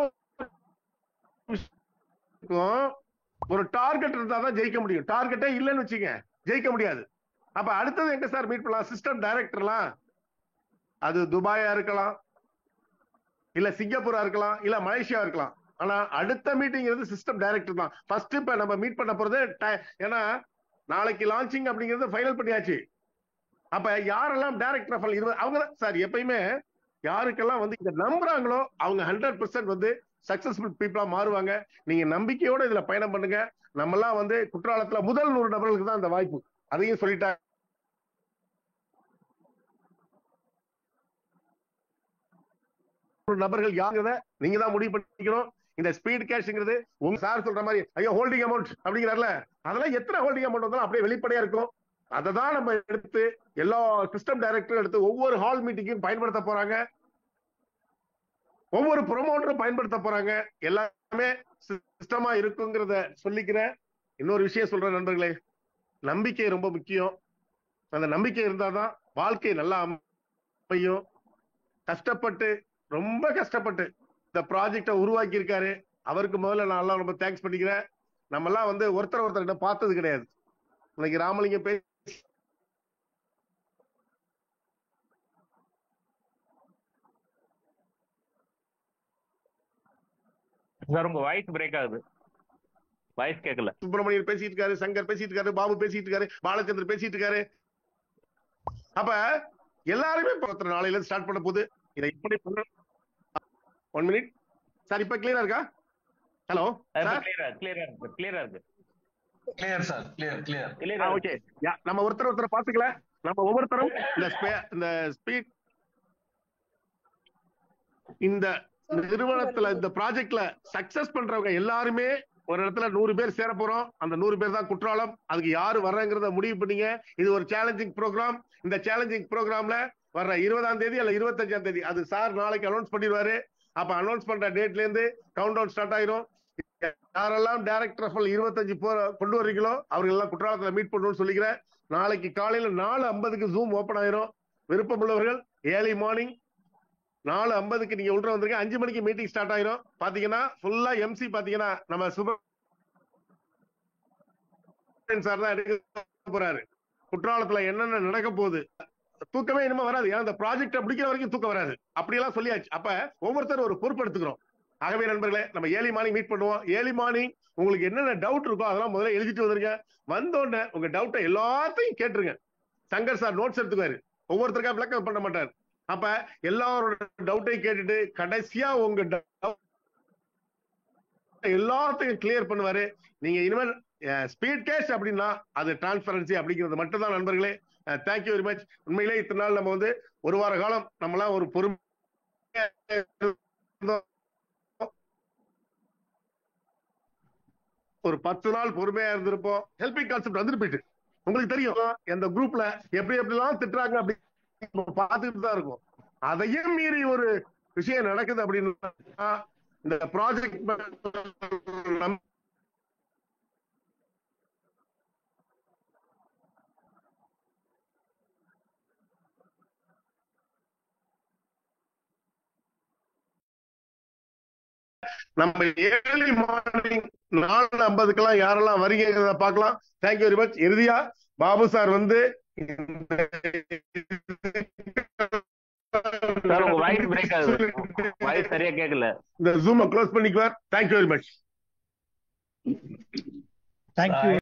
ஒரு டார்கெட் இருந்தா தான் ஜெயிக்க முடியும். டார்கெட்டே இல்லைன்னு வச்சுங்க ஜெயிக்க முடியாது. அப்ப அடுத்தது எங்க சார் மீட் பண்ணலாம்? சிஸ்டம் டைரக்டர்லாம் அது துபாயா இருக்கலாம், இல்ல சிங்கப்பூரா இருக்கலாம், இல்ல மலேசியா இருக்கலாம். ஆனா அடுத்த மீட்டிங் சிஸ்டம் டைரக்டர் தான். ஃபர்ஸ்ட் இப்ப நம்ம மீட் பண்ண போறது, ஏன்னா நாளைக்கு லான்ச்சிங் அப்படிங்கிறது ஃபைனல் பண்ணியாச்சு. அப்ப யாரெல்லாம் டைரக்ட் ரெஃபரல் 20 அவங்க சார் எப்பயுமே யாருக்கெல்லாம் வந்து இத நம்புறாங்களோ அவங்க 100% வந்து சக்சஸ்ஃபுல் பீப்புளா மாறுவாங்க. நீங்க நம்பிக்கையோட இதுல பயணம் பண்ணுங்க. நம்ம எல்லாம் வந்து குற்றாலத்துல முதல் 100 நபர்களுக்கு தான் இந்த வாய்ப்பு. அதையும் சொல்லிட்டாங்க. நபர்கள் யாருங்கிறத நீங்க தான் முடிவு பண்ணிக்கணும். இந்த ஸ்பீட் கேஷ்ங்கிறது உங்க சார் சொல்ற மாதிரி ஐயோ ஹோல்டிங் அமௌண்ட் அப்படிங்கிறாருல, அதெல்லாம் எத்தனை ஹோல்டிங் அமௌண்ட் வந்தாலும் அப்படியே வெளிப்படையா இருக்கும். அதை தான் நம்ம எடுத்து எல்லா சிஸ்டம் டைரக்டரும் எடுத்து ஒவ்வொரு ஹால் மீட்டிங்கும் பயன்படுத்த போறாங்க. ஒவ்வொரு ப்ரொமோட்டரும் பயன்படுத்த போறாங்க. எல்லாமே சிஸ்டமா இருக்குங்கிறத சொல்லிக்கிறேன். இன்னொரு விஷயம் சொல்றேன் நண்பர்களே, நம்பிக்கை ரொம்ப முக்கியம். அந்த நம்பிக்கை இருந்தாதான் வாழ்க்கை நல்லா அமையும். கஷ்டப்பட்டு ரொம்ப கஷ்டப்பட்டு இந்த ப்ராஜெக்டை உருவாக்கி இருக்காரு. அவருக்கு முதல்ல நான் எல்லாம் ரொம்ப தேங்க்ஸ் பண்ணிக்கிறேன். நம்ம எல்லாம் வந்து ஒருத்தர் பார்த்தது கிடையாது. இன்னைக்கு ராமலிங்கம் பேசி சார் உங்க வாய்ஸ் பிரேக் ஆகுது, வாய்ஸ் கேட்கல. சுப்பிரமணியன் பேசிட்டு இருக்காரு, சங்கர் பேசிட்டு இருக்காரு, பாபு பேசிட்டு இருக்காரு, பாலச்சந்திரன் பேசிட்டு இருக்காரு. அப்ப எல்லாருமே நாளையில ஸ்டார்ட் பண்ண போது இதை இப்படி பண்ண 1 மினிட் சார். இப்ப கிளியரா இருக்கா? ஹலோ கிளியரா இருக்கு. Clear sir, clear. ஓகே, நம்ம ஒருத்தர் பாத்துக்கல. நம்ம ஒவ்வொருத்தரும் இந்த நிறுவனத்துல இந்த ப்ராஜெக்ட்ல சக்சஸ் பண்றவங்க எல்லாருமே ஒரு இடத்துல 100 பேர் சேர போறோம். அந்த 100 பேர் தான் குற்றாலம். அதுக்கு யாரு வர்றங்கிறத முடிவு பண்ணீங்க. இது ஒரு சேலஞ்சிங் ப்ரோக்ராம். இந்த சேலஞ்சிங் ப்ரோக்ராம்ல வர்ற 20ஆம் தேதி அல்ல 25ஆம் தேதி அது சார் நாளைக்கு அனௌன்ஸ் பண்ணிடுவாரு. அப்ப அனௌன்ஸ் பண்ற டேட்ல இருந்து கவுண்ட் டவுன் ஸ்டார்ட் ஆயிரும். யாரெல்லாம் டைரக்டர் ஆஃப் 25 கொண்டு வர்றீங்களோ அவர்கள் எல்லாம் குற்றாலத்துல மீட் பண்ணணும்னு சொல்லிக்கிறேன். நாளைக்கு காலையில 4:50க்கு ஜூம் ஓபன் ஆயிரும். விருப்பம் உள்ளவர்கள் ஏர்லி மார்னிங் 4:50க்கு நீங்க உள்ள வந்திருக்க 5 மணிக்கு மீட்டிங் ஸ்டார்ட் ஆயிரும். பாத்தீங்கன்னா ஃபுல்லா எம்சி பாத்தீங்கன்னா நம்ம சுபன் சார் தான் எடுக்க போறாரு. குற்றாலத்துல என்னென்ன நடக்க போகுது தூக்கமே இனிமே வராது. ஏன்னா இந்த ப்ராஜெக்ட் முடிக்கிற வரைக்கும் தூக்கம் வராது. அப்படி எல்லாம் சொல்லியாச்சு. அப்ப ஒவ்வொருத்தரும் ஒரு பொறுப்பு எடுத்துக்கிறோம். ஆகவே நண்பர்களே நம்ம ஏர்லி மார்னிங் மீட் பண்ணுவோம். ஏர்லி மார்னிங் உங்களுக்கு என்னென்ன டவுட் இருக்கோ அதெல்லாம் முதல்ல எழுதிட்டு வந்துருங்க. வந்தோடனே உங்க டவுட்டை எல்லாத்தையும் கேட்டுருங்க. சங்கர் சார் நோட்ஸ் எடுத்துக்குவாரு. ஒவ்வொருத்தருக்கா விளக்கம் பண்ண மாட்டார். அப்ப எல்லாரோட டவுட்டையும் கேட்டுட்டு கடைசியா உங்க எல்லாத்தையும் கிளியர் பண்ணுவாரு. நீங்க இனிமேல் ஸ்பீட் கேஷ் அப்படின்னா அது டிரான்ஸ்பரன்சி அப்படிங்கிறது மட்டும் தான் நண்பர்களே. Thank you very much. உண்மையிலே இத்தனை நாள் நம்ம வந்து ஒரு வார காலம் நம்மளாம் ஒரு பொறுமை ஒரு 10 நாள் பொறுமையா இருந்திருப்போம். ஹெல்பிங் கான்செப்ட் வந்துட்டு போயிட்டு உங்களுக்கு தெரியும் எந்த குரூப்ல எப்படி எப்படிலாம் திட்டுறாங்க அப்படி பார்த்துட்டு தான் இருக்கும். அதையும் மீறி ஒரு விஷயம் நடக்குது அப்படின்னா இந்த ப்ராஜெக்ட் நம்ம ஏர்லி மார்னிங் 4:50க்கெல்லாம் யாரெல்லாம் வரீங்கிறத பார்க்கலாம். Thank you very much. இறுதியா பாபு சார் வந்து வாய்ஸ் பிரேக் ஆகுது. வாய்ஸ் சரியா கேட்கல. இந்த ஜூமை க்ளோஸ் பண்ணிக்குவார். Thank you very much. தேங்க்யூ.